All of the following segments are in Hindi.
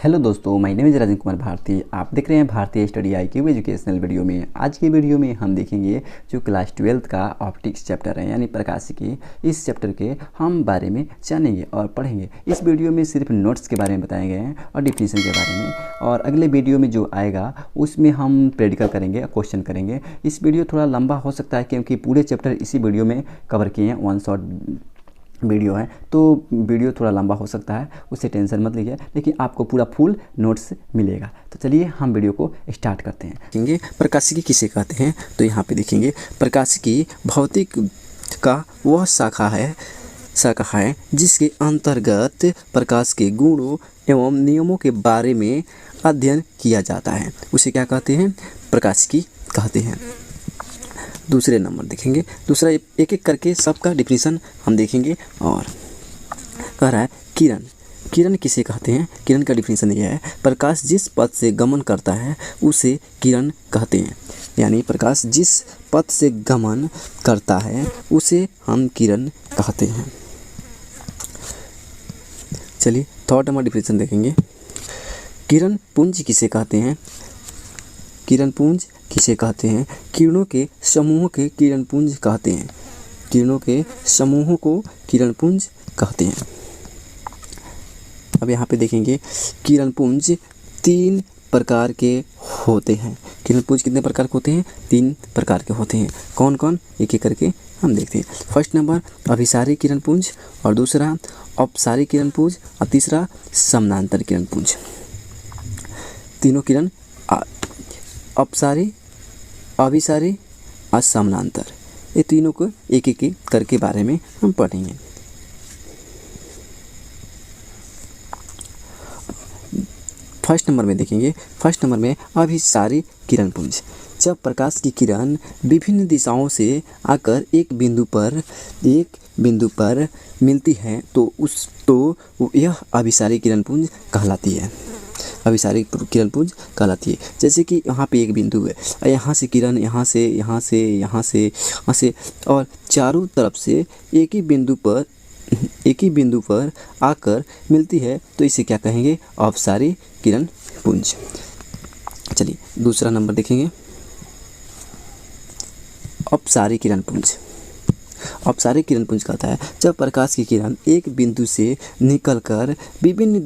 हेलो दोस्तों, my name is Rajan Kumar Bharti. आप देख रहे हैं भारतीय स्टडी IQ एजुकेशनल वीडियो में। आज की वीडियो में हम देखेंगे जो क्लास 12th का ऑप्टिक्स चैप्टर है यानी प्रकाशिकी, इस चैप्टर के हम बारे में जानेंगे और पढ़ेंगे। इस वीडियो में सिर्फ नोट्स के बारे में बताए गए हैं और डिफिनीशन के बारे में, और अगले वीडियो में जो आएगा उसमें हम प्रैक्टिकल करेंगे, क्वेश्चन करेंगे। इस वीडियो थोड़ा लंबा हो सकता है क्योंकि पूरे चैप्टर इसी वीडियो में कवर किए हैं, वन शॉट वीडियो है, तो वीडियो थोड़ा लंबा हो सकता है, उससे टेंशन मत लीजिए, लेकिन आपको पूरा फुल नोट्स मिलेगा। तो चलिए हम वीडियो को स्टार्ट करते हैं। देखेंगे प्रकाशिकी किसे कहते हैं, तो यहाँ पे देखेंगे प्रकाशिकी भौतिक का वह शाखा है जिसके अंतर्गत प्रकाश के गुणों एवं नियमों के बारे में अध्ययन किया जाता है, उसे क्या कहते हैं, प्रकाशिकी कहते हैं। दूसरे नंबर देखेंगे, दूसरा एक एक करके सबका डिफिनीशन हम देखेंगे। और कह रहा है किरण किसे कहते हैं। किरण का डिफिनीशन यह है, प्रकाश जिस पथ से गमन करता है उसे किरण कहते हैं। यानी प्रकाश जिस पथ से गमन करता है उसे हम किरण कहते हैं। चलिए थर्ड नंबर डिफिनीशन देखेंगे, किरण पुंज किसे कहते हैं। किरण पुंज किसे कहते हैं, किरणों के समूह के किरण पुंज कहते हैं। किरणों के समूहों को किरण पुंज कहते हैं। अब यहाँ पे देखेंगे किरण पुंज 3 प्रकार के होते हैं। किरण पुंज कितने प्रकार के होते हैं, 3 प्रकार के होते हैं। कौन कौन, एक एक करके हम देखते हैं। फर्स्ट नंबर अभिसारी किरण पुंज, और दूसरा अपसारी किरण पुंज, और तीसरा समानांतर किरण पुंज। तीनों किरण अपसारी, अभिसारी और समानांतर, ये तीनों को एक एक करके बारे में हम पढ़ेंगे। फर्स्ट नंबर में देखेंगे, फर्स्ट नंबर में अभिसारी किरण पुंज। जब प्रकाश की किरण विभिन्न दिशाओं से आकर एक बिंदु पर मिलती है तो यह अभिसारी किरण पुंज कहलाती है। अभिसारी किरण पुंज कहलाती है। जैसे कि यहाँ पे एक बिंदु है, यहाँ से किरण यहाँ से और चारों तरफ से एक ही बिंदु पर आकर मिलती है, तो इसे क्या कहेंगे, अपसारी किरण पुंज। चलिए दूसरा नंबर देखेंगे, अपसारी किरण पुंज। अपसारी किरण पुंज कहता है, जब प्रकाश की किरण एक बिंदु से निकलकर विभिन्न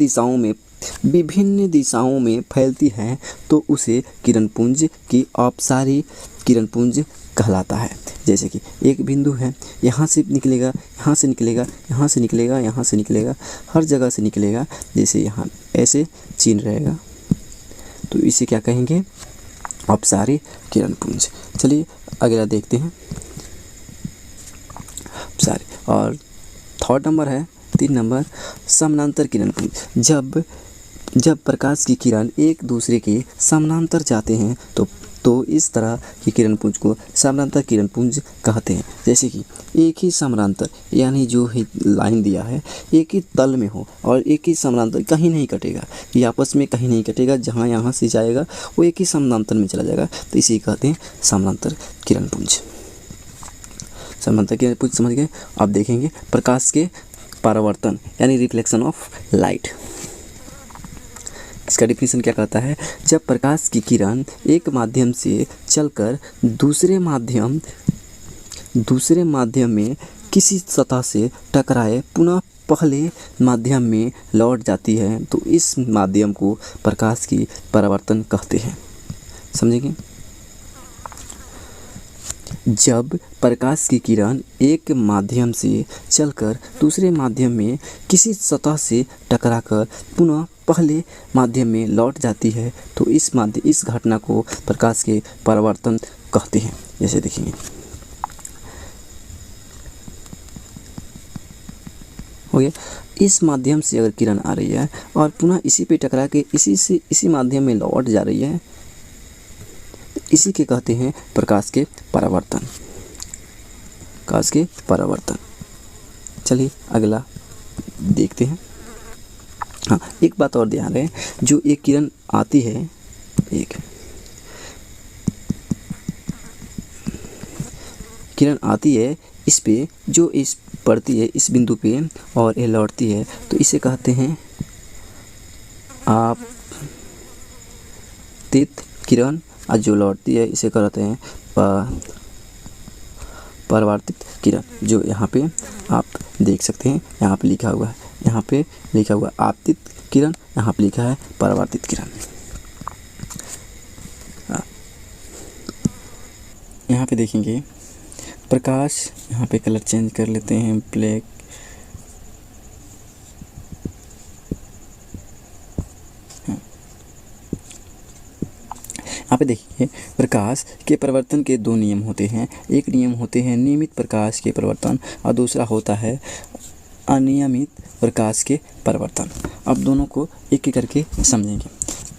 दिशाओं में फैलती है तो उसे किरण पुंज की अपसारी किरण पुंज कहलाता है। जैसे कि एक बिंदु है, यहाँ से निकलेगा, यहाँ से निकलेगा, यहाँ से निकलेगा, यहाँ से निकलेगा, हर जगह से निकलेगा। जैसे यहाँ ऐसे चिन्ह रहेगा, तो इसे क्या कहेंगे, अपसारी किरण पुंज। चलिए अगला देखते हैं, अपसारी। और थर्ड नंबर है, 3 नंबर समानांतर किरण पुंज। जब प्रकाश की किरण एक दूसरे के समानांतर जाते हैं तो इस तरह की किरण पुंज को समानांतर किरण पुंज कहते हैं। जैसे कि एक ही समानांतर, यानी जो ही लाइन दिया है एक ही तल में हो और एक ही समानांतर, कहीं नहीं कटेगा, ये आपस में कहीं नहीं कटेगा, जहाँ यहाँ से जाएगा वो एक ही समानांतर में चला जाएगा, तो इसे कहते हैं समानांतर किरण पुंज। समानांतर किरण पुंज समझ गए। अब देखेंगे प्रकाश के परावर्तन यानी रिफ्लेक्शन ऑफ लाइट। इसका डिफिनीशन क्या कहता है, जब प्रकाश की किरण एक माध्यम से चलकर दूसरे माध्यम में किसी सतह से टकराए पुनः पहले माध्यम में लौट जाती है तो इस माध्यम को प्रकाश की परावर्तन कहते हैं। समझेंगे, जब प्रकाश की किरण एक माध्यम से चलकर दूसरे माध्यम में किसी सतह से टकराकर पुनः पहले माध्यम में लौट जाती है तो इस घटना को प्रकाश के परावर्तन कहते हैं। जैसे देखेंगे, हो गया, इस माध्यम से अगर किरण आ रही है और पुनः इसी पे टकरा के इसी माध्यम में लौट जा रही है, इसी के कहते हैं प्रकाश के परावर्तन। प्रकाश के परावर्तन। चलिए अगला देखते हैं। हाँ, एक बात और ध्यान रहे, जो एक किरण आती है, एक किरण आती है इस पे, जो इस पड़ती है इस बिंदु पे और ये लौटती है, तो इसे कहते हैं आपतित किरण आज जो लौटती है इसे कहते हैं परावर्तित किरण। जो यहाँ पे आप देख सकते हैं, यहाँ पे लिखा हुआ है, यहाँ पे लिखा हुआ है आपतित किरण, यहाँ पे लिखा है परावर्तित किरण। यहाँ पे देखेंगे प्रकाश, यहाँ पे कलर चेंज कर लेते हैं, ब्लैक, यहाँ पे देखिए प्रकाश के परिवर्तन के दो नियम होते हैं। एक नियम होते हैं नियमित प्रकाश के परिवर्तन और दूसरा होता है अनियमित प्रकाश के परिवर्तन। अब दोनों को एक एक करके समझेंगे,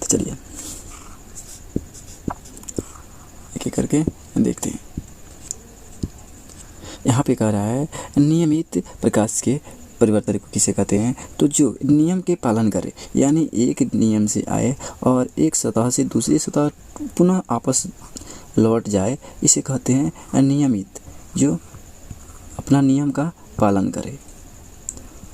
तो चलिए एक एक करके देखते हैं। यहाँ पे कह रहा है नियमित प्रकाश के परिवर्तन को किसे कहते हैं, तो जो नियम के पालन करे, यानी एक नियम से आए और एक सतह से दूसरी सतह पुनः आपस लौट जाए, इसे कहते हैं अनियमित। जो अपना नियम का पालन करे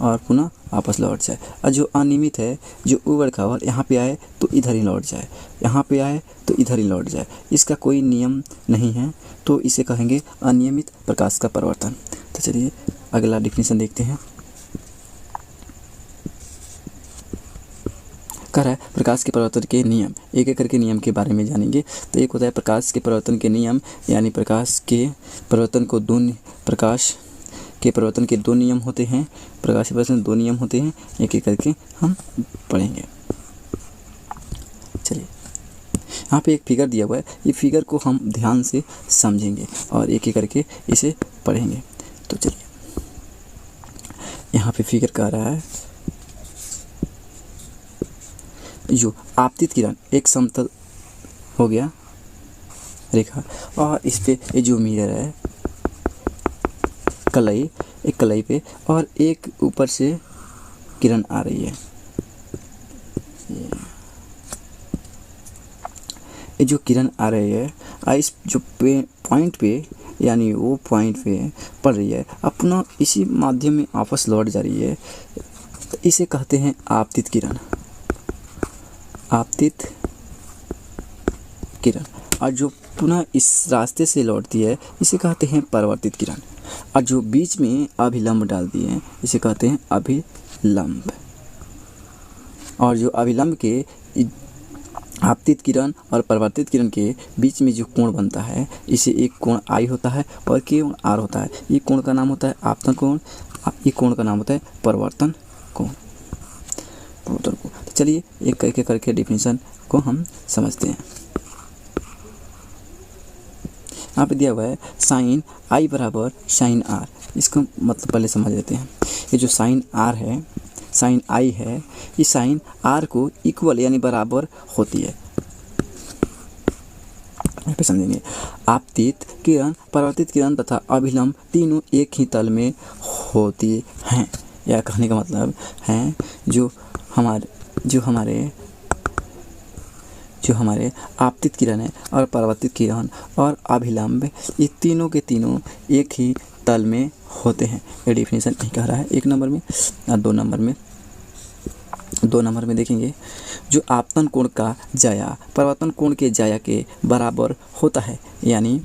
और पुनः आपस लौट जाए। और जो अनियमित है, जो ऊबड़ खाबड़ यहाँ पे आए तो इधर ही लौट जाए, यहाँ पे आए तो इधर ही लौट जाए, इसका कोई नियम नहीं है, तो इसे कहेंगे अनियमित प्रकाश का परिवर्तन। तो चलिए अगला डिफिनेशन देखते हैं। कह रहा है प्रकाश के परिवर्तन के नियम, एक एक करके नियम के बारे में जानेंगे। तो एक होता है प्रकाश के परिवर्तन के नियम, यानी प्रकाश के परिवर्तन के दो नियम होते हैं। प्रकाश के परिवर्तन दो नियम होते हैं, एक एक करके हम पढ़ेंगे। चलिए यहाँ पे एक फिगर दिया हुआ है, ये फिगर को हम ध्यान से समझेंगे और एक एक करके इसे पढ़ेंगे। तो चलिए यहाँ पे फिगर कह रहा है जो आपतित किरण एक समतल हो गया रेखा, और इस पे ये जो मिरर है कलई, एक कलई पे, और एक ऊपर से किरण आ रही है। ये जो किरण आ रही है इस जो पॉइंट पे, यानी वो पॉइंट पे पड़ रही है, अपना इसी माध्यम में आपस लौट जा रही है, तो इसे कहते हैं आपतित किरण। आपतित किरण। और जो पुनः इस रास्ते से लौटती है इसे कहते हैं परावर्तित किरण। और जो बीच में अभिलंब डालती है इसे कहते हैं अभिलंब। और जो अभिलंब के आपतित किरण और परावर्तित किरण के बीच में जो कोण बनता है इसे एक कोण आई होता है और कोण आर होता है। ये कोण का नाम होता है आपतन कोण, ये कोण का नाम होता है परावर्तन कोण। तो चलिए एक एक करके डिफिनेशन को हम समझते हैं। यहाँ पे दिया हुआ है साइन आई बराबर साइन आर। इसको मतलब पहले समझ लेते हैं। ये जो साइन आर है, साइन आई है, ये साइन आर को इक्वल यानी बराबर होती है। यहाँ पे समझेंगे आपतित किरण, परावर्तित किरण तथा अभिलंब तीनों एक ही तल में होती हैं। यह कहने का मतलब है जो हमारे आपतित किरण है और परावर्तित किरण और अभिलंब, ये तीनों के तीनों एक ही तल में होते हैं। ये डिफिनेशन नहीं कह रहा है एक नंबर में। और दो नंबर में देखेंगे जो आपतन कोण का जाया परावर्तन कोण के जाया के बराबर होता है। यानी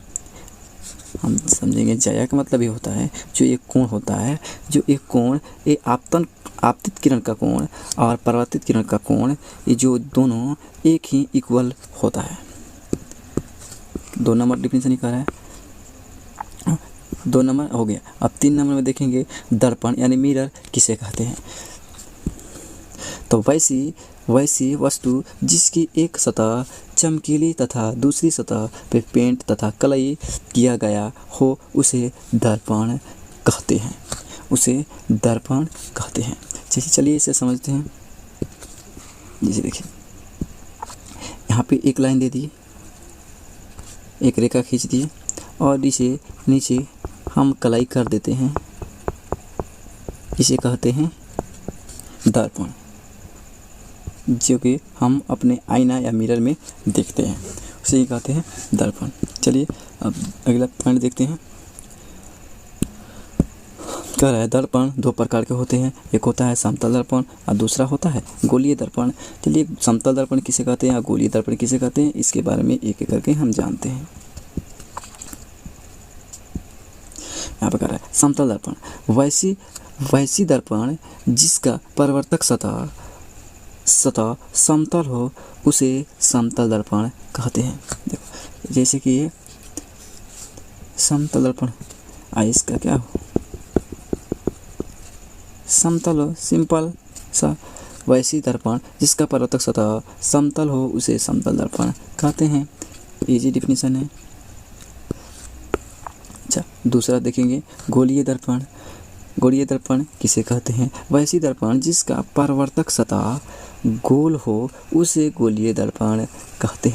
हम समझेंगे जाया का मतलब ये होता है जो एक कोण होता है, जो एक कोण, ये आपतित किरण का कोण और परावर्तित किरण का कोण, ये जो दोनों एक ही इक्वल होता है। 2 नंबर डिफिनेशन ही कर रहा है। 2 नंबर हो गया। अब 3 नंबर में देखेंगे दर्पण यानी मिरर किसे कहते हैं। तो वैसी वस्तु जिसकी एक सतह चमकीली तथा दूसरी सतह पे पेंट तथा कलई किया गया हो उसे दर्पण कहते हैं, उसे दर्पण कहते हैं। चलिए इसे समझते हैं। जैसे देखिए यहाँ पे एक लाइन दे दी, एक रेखा खींच दी और इसे नीचे हम कलाई कर देते हैं, इसे कहते हैं दर्पण, जो कि हम अपने आईना या मिरर में देखते हैं, उसे ही कहते हैं दर्पण। चलिए अब अगला पॉइंट देखते हैं। कह रहा है दर्पण दो प्रकार के होते हैं, एक होता है समतल दर्पण और दूसरा होता है गोलीय दर्पण। चलिए समतल दर्पण किसे कहते हैं और गोलीय दर्पण किसे कहते हैं इसके बारे में एक एक करके हम जानते हैं। यहाँ पर कह रहा है समतल दर्पण वैसी दर्पण जिसका परावर्तक सतह समतल हो उसे समतल दर्पण कहते हैं। देखो जैसे कि ये समतल दर्पण इसका क्या हो समतल हो, सिंपल सा। वैसी दर्पण जिसका परावर्तक सतह समतल हो उसे समतल दर्पण कहते हैं। इजी डिफिनीशन है। अच्छा दूसरा देखेंगे गोलीय दर्पण। गोलीय दर्पण किसे कहते हैं? वैसी दर्पण जिसका परावर्तक सतह गोल हो उसे गोलीय दर्पण कहते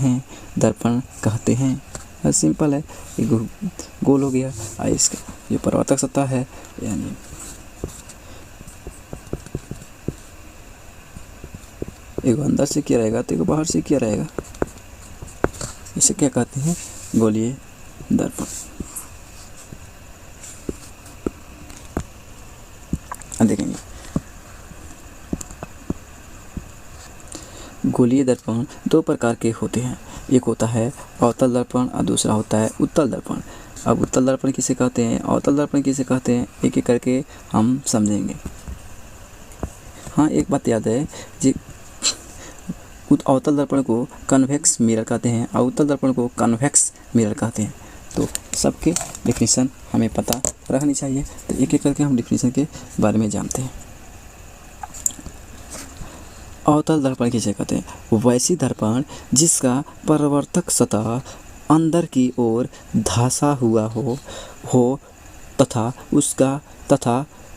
हैं। सिंपल है, गोल हो गया। इसका जो परावर्तक सतह है यानी एक अंदर से क्या रहेगा तो एक बाहर से क्या रहेगा, इसे क्या कहते हैं? गोलीय दर्पण। देखेंगे गोलीय दर्पण दो प्रकार के होते हैं, एक होता है अवतल दर्पण और दूसरा होता है उत्तल दर्पण। अब उत्तल दर्पण किसे कहते हैं, अवतल दर्पण किसे कहते हैं, एक एक करके हम समझेंगे। हाँ एक बात याद है जी, अवतल दर्पण को कन्वेक्स मिरर कहते हैं और उत्तल दर्पण को कन्वेक्स मिरर कहते हैं। तो सबके डिफिनीशन हमें पता रखनी चाहिए। तो एक एक करके हम डिफिनीशन के बारे में जानते हैं। अवतल दर्पण किसे कहते हैं? वैसी दर्पण जिसका परावर्तक सतह अंदर की ओर धंसा हुआ हो तथा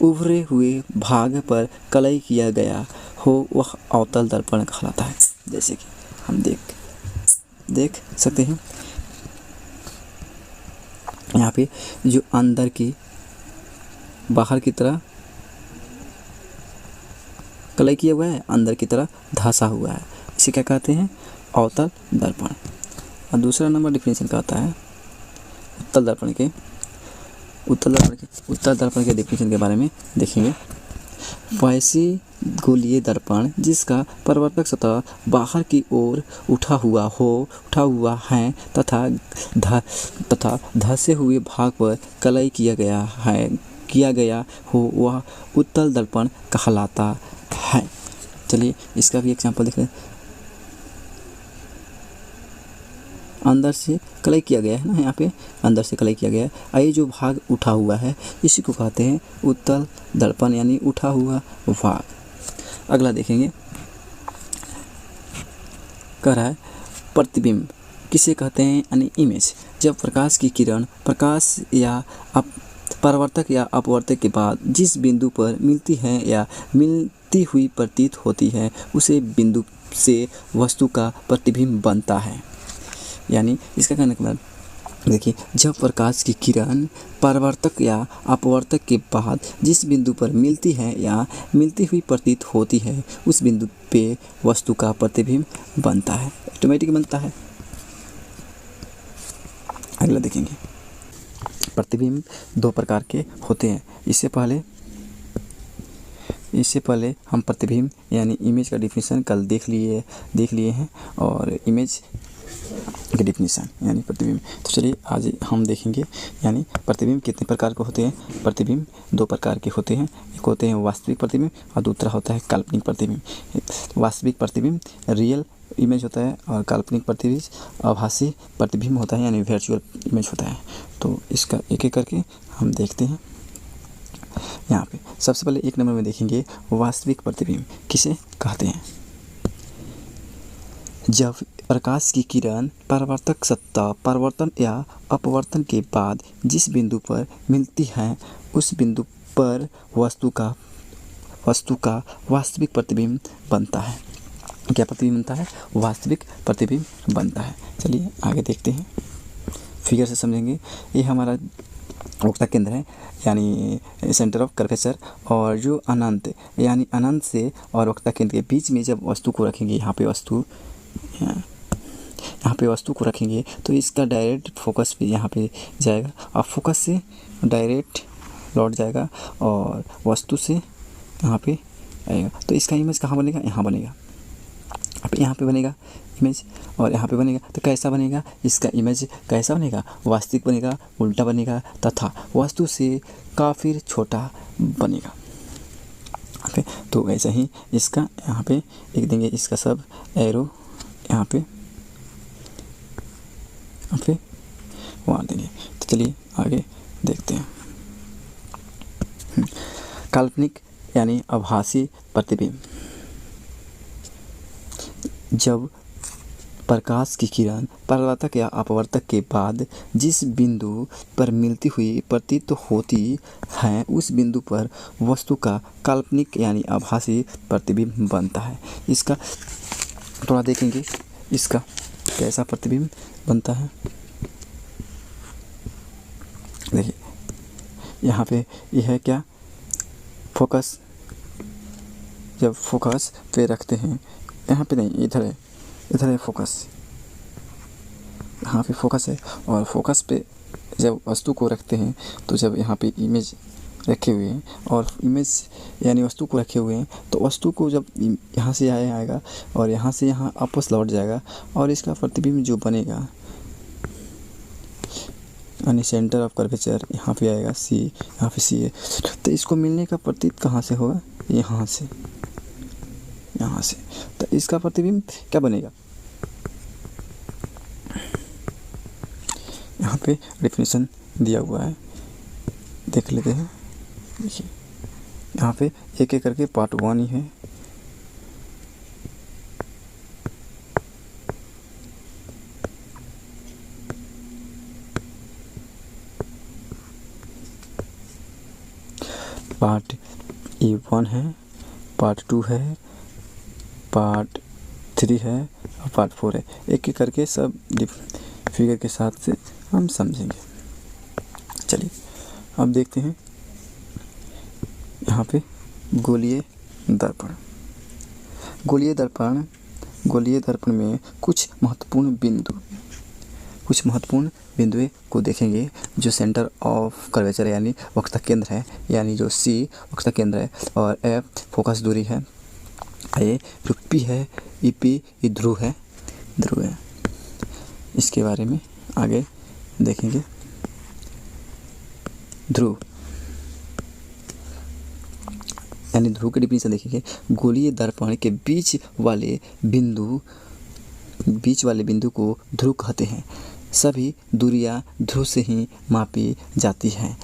उभरे हुए भाग पर कलई किया गया हो, वह अवतल दर्पण कहलाता है। जैसे कि हम देख सकते हैं यहाँ पे जो अंदर की बाहर की तरह कलई किया हुआ है, अंदर की तरह धंसा हुआ है, इसे क्या कहते हैं? अवतल दर्पण। और दूसरा नंबर डिफिनीशन का आता है उत्तल दर्पण के डिफिनीशन के बारे में देखेंगे। वैसी गोलीय दर्पण जिसका परावर्तक सतह बाहर की ओर उठा हुआ है तथा धंसे हुए भाग पर कलई किया गया हो, वह उत्तल दर्पण कहलाता है। चलिए इसका भी एग्जांपल देख लें। अंदर से कलई किया गया है ना, यहाँ पे अंदर से कलई किया गया है, ये जो भाग उठा हुआ है इसी को कहते हैं उत्तल दर्पण यानी उठा हुआ भाग। अगला देखेंगे, कह रहा है प्रतिबिंब किसे कहते हैं यानी इमेज। जब प्रकाश की किरण प्रकाश या परावर्तक या अपवर्तक के बाद जिस बिंदु पर मिलती है या मिलती हुई प्रतीत होती है उसे बिंदु से वस्तु का प्रतिबिंब बनता है। यानी इसका कहने का मतलब देखिए, जब प्रकाश की किरण परावर्तक या अपवर्तक के बाद जिस बिंदु पर मिलती है या मिलती हुई प्रतीत होती है उस बिंदु पे वस्तु का प्रतिबिंब बनता है, ऑटोमेटिक बनता है। अगला देखेंगे, प्रतिबिंब दो प्रकार के होते हैं। इससे पहले हम प्रतिबिंब यानी इमेज का डिफिनीशन कल देख लिए हैं और इमेज के डिफिनीशन यानी प्रतिबिंब। तो चलिए आज हम देखेंगे यानी प्रतिबिंब कितने प्रकार के होते हैं। प्रतिबिंब दो प्रकार के होते हैं, एक होते हैं वास्तविक प्रतिबिंब और दूसरा होता है काल्पनिक प्रतिबिंब। वास्तविक प्रतिबिंब रियल इमेज होता है और काल्पनिक प्रतिबिंब आभासी प्रतिबिंब होता है यानी वर्चुअल इमेज होता है। तो इसका एक एक करके हम देखते हैं। यहाँ पे सबसे पहले एक नंबर में देखेंगे वास्तविक प्रतिबिंब किसे कहते हैं। जब प्रकाश की किरण परावर्तक सत्ता परावर्तन या अपवर्तन के बाद जिस बिंदु पर मिलती है उस बिंदु पर वस्तु का वास्तविक प्रतिबिंब बनता है। क्या प्रतिबिंब बनता है? वास्तविक प्रतिबिंब बनता है। चलिए आगे देखते हैं, फिगर से समझेंगे। ये हमारा वक्ता केंद्र है यानी सेंटर ऑफ कर्वेचर, और जो अनंत यानी अनंत से और वक्ता केंद्र के बीच में जब वस्तु को रखेंगे, यहाँ पे वस्तु को रखेंगे तो इसका डायरेक्ट फोकस भी यहाँ पे जाएगा और फोकस से डायरेक्ट लौट जाएगा और वस्तु से यहाँ पे आएगा। तो इसका इमेज कहाँ बनेगा? यहाँ बनेगा। अब यहाँ पे बनेगा इमेज और यहाँ पे बनेगा। तो कैसा बनेगा? इसका इमेज कैसा बनेगा? वास्तविक बनेगा, उल्टा बनेगा तथा वस्तु से काफ़ी छोटा बनेगा। ओके, तो ऐसा ही इसका यहाँ पे लिख देंगे, इसका सब एरो यहाँ पे वहाँ देंगे। तो चलिए आगे देखते हैं। काल्पनिक यानी आभासी प्रतिबिंब। जब प्रकाश की किरण परावर्तक या अपवर्तक के बाद जिस बिंदु पर मिलती हुई प्रतीत होती है, उस बिंदु पर वस्तु का काल्पनिक यानी आभासी प्रतिबिंब बनता है। इसका थोड़ा देखेंगे, इसका कैसा प्रतिबिंब बनता है। देखिए यहाँ पे यह है क्या? फोकस। जब फोकस पे रखते हैं, यहाँ पे नहीं, इधर है फोकस, यहाँ पे फोकस है। और फोकस पे जब वस्तु को रखते हैं, तो जब यहाँ पे इमेज रखे हुए हैं और इमेज यानी वस्तु को रखे हुए हैं, तो वस्तु को जब यहाँ से आएगा और यहाँ से यहाँ वापस लौट जाएगा और इसका प्रतिबिंब जो बनेगा यानी सेंटर ऑफ कर्वेचर यहाँ पे आएगा सी, यहाँ पे सी है। तो इसको मिलने का प्रतीत कहाँ से होगा? यहाँ से। तो इसका प्रतिबिंब क्या बनेगा? यहाँ पे डेफिनेशन दिया हुआ है, देख लेते हैं। देखिए यहाँ पे एक एक करके पार्ट 1 ही है। पार्ट E1 है, पार्ट 2 है, पार्ट 3 है और पार्ट 4 है। एक एक करके सब फिगर के साथ से हम समझेंगे। चलिए अब देखते हैं यहाँ पे गोलीय दर्पण। गोलीय दर्पण में कुछ महत्वपूर्ण बिंदुओं को देखेंगे, जो सेंटर ऑफ कर्वेचर यानी वक्रता केंद्र है, यानी जो सी वक्रता केंद्र है और एफ फोकस दूरी है, ए पी है, ई पी ध्रुव है। इसके बारे में आगे देखेंगे। ध्रुव यानी ध्रुव की डिफिनेशन देखेंगे। गोलीय दर्पण के बीच वाले बिंदु को ध्रुव कहते हैं। सभी दूरियां ध्रुव से ही मापी जाती हैं।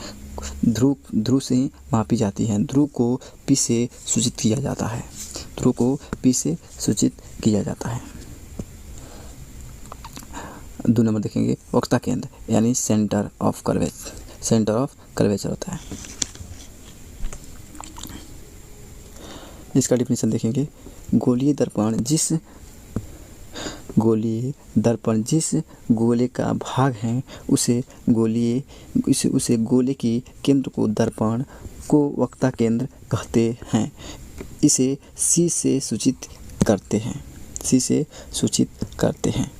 ध्रुव को पी से सूचित किया जाता है। 2 नंबर देखेंगे, वक्रता केंद्र यानी सेंटर ऑफ कर्वेचर होता है। इसका डिफिनेशन देखेंगे। गोलीय दर्पण जिस गोले का भाग है उसे गोले की केंद्र को दर्पण को वक्रता केंद्र कहते हैं। इसे सी से सूचित करते हैं।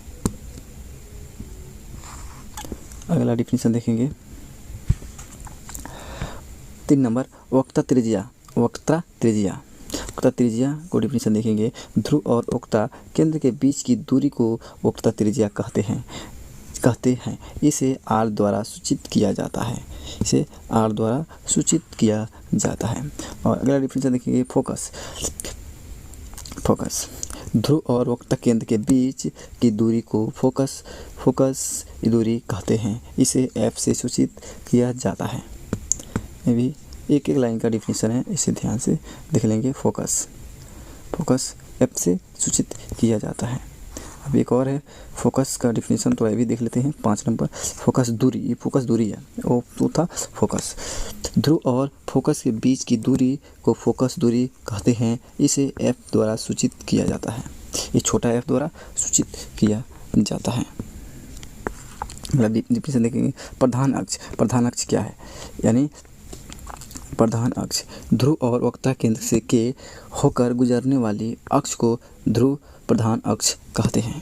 अगला डिफिनेशन देखेंगे। 3 नंबर, वक्रता त्रिज्या को डिफिनेशन देखेंगे। ध्रुव और वक्रता केंद्र के बीच की दूरी को वक्रता त्रिज्या कहते हैं। इसे आर द्वारा सूचित किया जाता है। और अगला डिफिनेशन देखेंगे, फोकस। ध्रुव और वक्रता केंद्र के बीच की दूरी को फोकस दूरी कहते हैं। इसे एफ से सूचित किया जाता है। ये भी एक लाइन का डिफिनेशन है, इसे ध्यान से देख लेंगे। फोकस एफ से सूचित किया जाता है। अब एक और है फोकस का डिफिनेशन, तो ये भी देख लेते हैं। 5 नंबर, फोकस दूरी है, वो तो था फोकस। ध्रुव और फोकस के बीच की दूरी को फोकस दूरी कहते हैं। इसे एफ द्वारा सूचित किया जाता है। ये छोटा एफ द्वारा सूचित किया जाता है। मतलब डिफिनेशन देखेंगे। प्रधान अक्ष क्या है? यानी प्रधान अक्ष ध्रुव और वक्रता केंद्र से के होकर गुजरने वाली अक्ष को ध्रुव प्रधान अक्ष कहते हैं।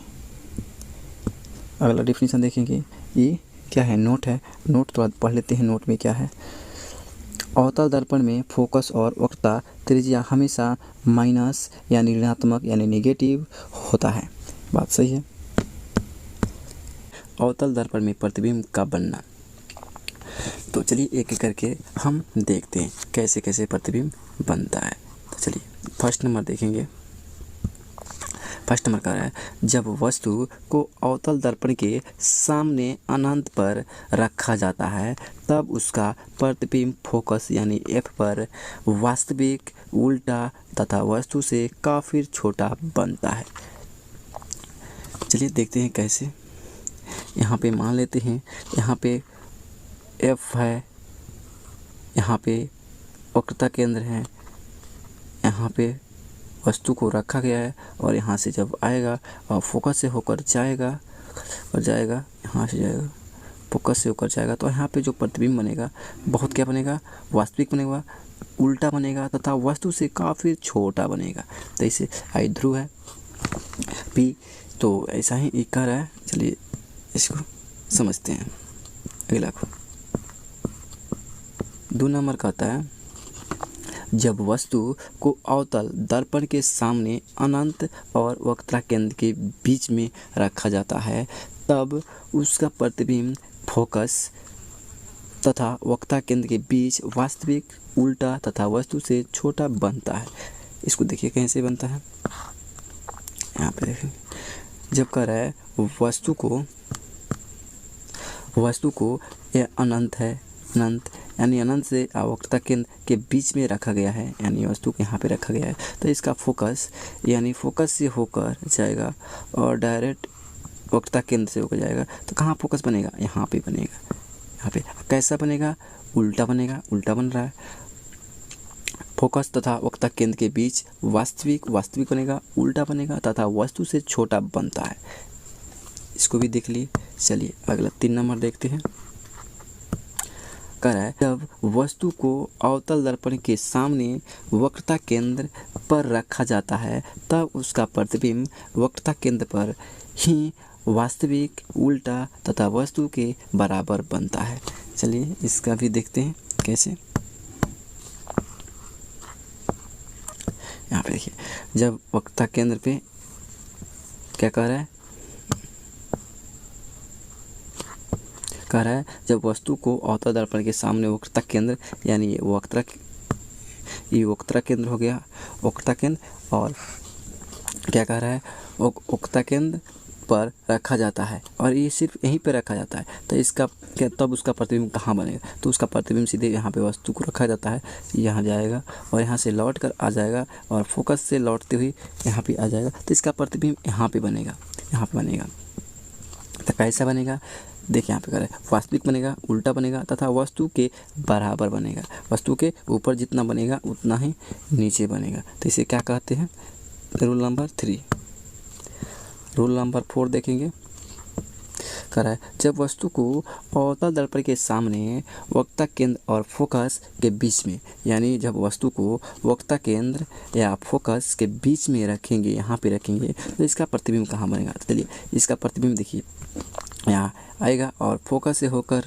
अगला डिफिनेशन देखेंगे। ये क्या है? नोट है। नोट तो पढ़ लेते हैं। नोट में क्या है? अवतल दर्पण में फोकस और वक्रता त्रिज्या हमेशा माइनस यानी ऋणात्मक यानी नेगेटिव होता है। बात सही है। अवतल दर्पण में प्रतिबिंब का बनना, तो चलिए एक एक करके हम देखते हैं कैसे कैसे प्रतिबिंब बनता है। तो चलिए फर्स्ट नंबर देखेंगे। फर्स्ट नंबर का है, जब वस्तु को अवतल दर्पण के सामने अनंत पर रखा जाता है तब उसका प्रतिबिंब फोकस यानी एफ पर वास्तविक, उल्टा तथा वस्तु से काफ़ी छोटा बनता है। चलिए देखते हैं कैसे। यहाँ पे मान लेते हैं, यहाँ पे एफ है, यहाँ पे वक्रता केंद्र है, यहाँ पे वस्तु को रखा गया है और यहाँ से जब आएगा और फोकस से होकर जाएगा और जाएगा, यहाँ से जाएगा फोकस से होकर जाएगा, तो यहाँ पे जो प्रतिबिंब बनेगा बहुत क्या बनेगा, वास्तविक बनेगा, उल्टा बनेगा तथा वस्तु से काफ़ी छोटा बनेगा। तो इसे आई ध्रुव है पी, तो ऐसा ही ई कर है। चलिए इसको समझते हैं। अगला को 2 नंबर का आता है, जब वस्तु को अवतल दर्पण के सामने अनंत और वक्रता केंद्र के बीच में रखा जाता है तब उसका प्रतिबिंब फोकस तथा वक्रता केंद्र के बीच वास्तविक, उल्टा तथा वस्तु से छोटा बनता है। इसको देखिए कैसे बनता है। यहाँ पे देखिए, जब कह रहा है वस्तु को यह अनंत है, अनंत यानी अनंत से वक्रता केंद्र के बीच में रखा गया है, यानी वस्तु को यहाँ पे रखा गया है, तो इसका फोकस यानी फोकस से होकर जाएगा और डायरेक्ट वक्रता केंद्र से होकर जाएगा, तो कहाँ फोकस बनेगा, यहाँ पे बनेगा। यहाँ पे कैसा बनेगा, उल्टा बनेगा, उल्टा बन रहा है। फोकस तथा वक्रता केंद्र के बीच वास्तविक बनेगा, उल्टा बनेगा तथा वस्तु से छोटा बनता है। इसको भी देख लिए। चलिए अगला 3 नंबर देखते हैं। कह रहा है, जब वस्तु को अवतल दर्पण के सामने वक्रता केंद्र पर रखा जाता है तब उसका प्रतिबिंब वक्रता केंद्र पर ही वास्तविक, उल्टा तथा वस्तु के बराबर बनता है। चलिए इसका भी देखते हैं कैसे। यहाँ पे देखिए, जब वक्रता केंद्र पे क्या कह रहा है, जब वस्तु को अवतल दर्पण के सामने वक्रता केंद्र यानी ये वक्रता केंद्र हो गया, वक्रता केंद्र, और क्या कह रहा है, वक्रता केंद्र पर रखा जाता है और ये सिर्फ यहीं पे रखा जाता है, तो इसका क्या, तब उसका प्रतिबिंब कहाँ बनेगा, तो उसका प्रतिबिंब सीधे यहाँ पे वस्तु को रखा जाता है, यहाँ जाएगा और यहाँ से लौट कर आ जाएगा और फोकस से लौटते हुए यहाँ पे आ जाएगा, तो इसका प्रतिबिंब यहाँ पे बनेगा, यहाँ पे बनेगा। तो कैसा बनेगा, देखिए यहाँ पे कह रहा है, वास्तविक बनेगा, उल्टा बनेगा तथा वस्तु के बराबर बनेगा। वस्तु के ऊपर जितना बनेगा उतना ही नीचे बनेगा। तो इसे क्या कहते हैं, रूल नंबर 3। रूल नंबर 4 देखेंगे। कह रहा है, जब वस्तु को अवतल दर्पण के सामने वक्रता केंद्र और फोकस के बीच में, यानी जब वस्तु को वक्रता केंद्र या फोकस के बीच में रखेंगे, यहाँ पे रखेंगे, तो इसका प्रतिबिंब कहाँ बनेगा। तो चलिए इसका प्रतिबिंब देखिए, यहाँ आएगा और फोकस से होकर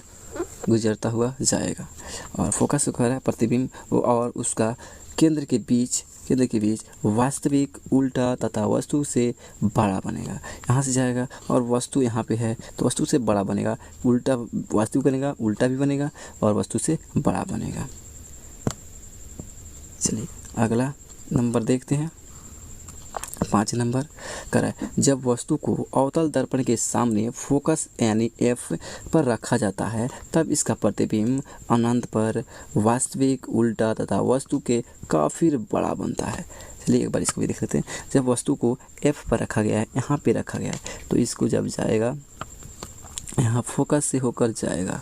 गुजरता हुआ जाएगा और फोकस से होकर प्रतिबिंब और उसका केंद्र के बीच वास्तविक, उल्टा तथा वस्तु से बड़ा बनेगा। यहाँ से जाएगा और वस्तु यहाँ पे है तो वस्तु से बड़ा बनेगा, उल्टा वास्तविक बनेगा, उल्टा भी बनेगा और वस्तु से बड़ा बनेगा। चलिए अगला नंबर देखते हैं। 5 नंबर कह रहा है, जब वस्तु को अवतल दर्पण के सामने फोकस यानी एफ पर रखा जाता है तब इसका प्रतिबिंब अनंत पर वास्तविक, उल्टा तथा वस्तु के काफ़ी बड़ा बनता है। चलिए एक बार इसको भी देख लेते हैं। जब वस्तु को एफ पर रखा गया है, यहाँ पे रखा गया है, तो इसको जब जाएगा यहाँ फोकस से होकर जाएगा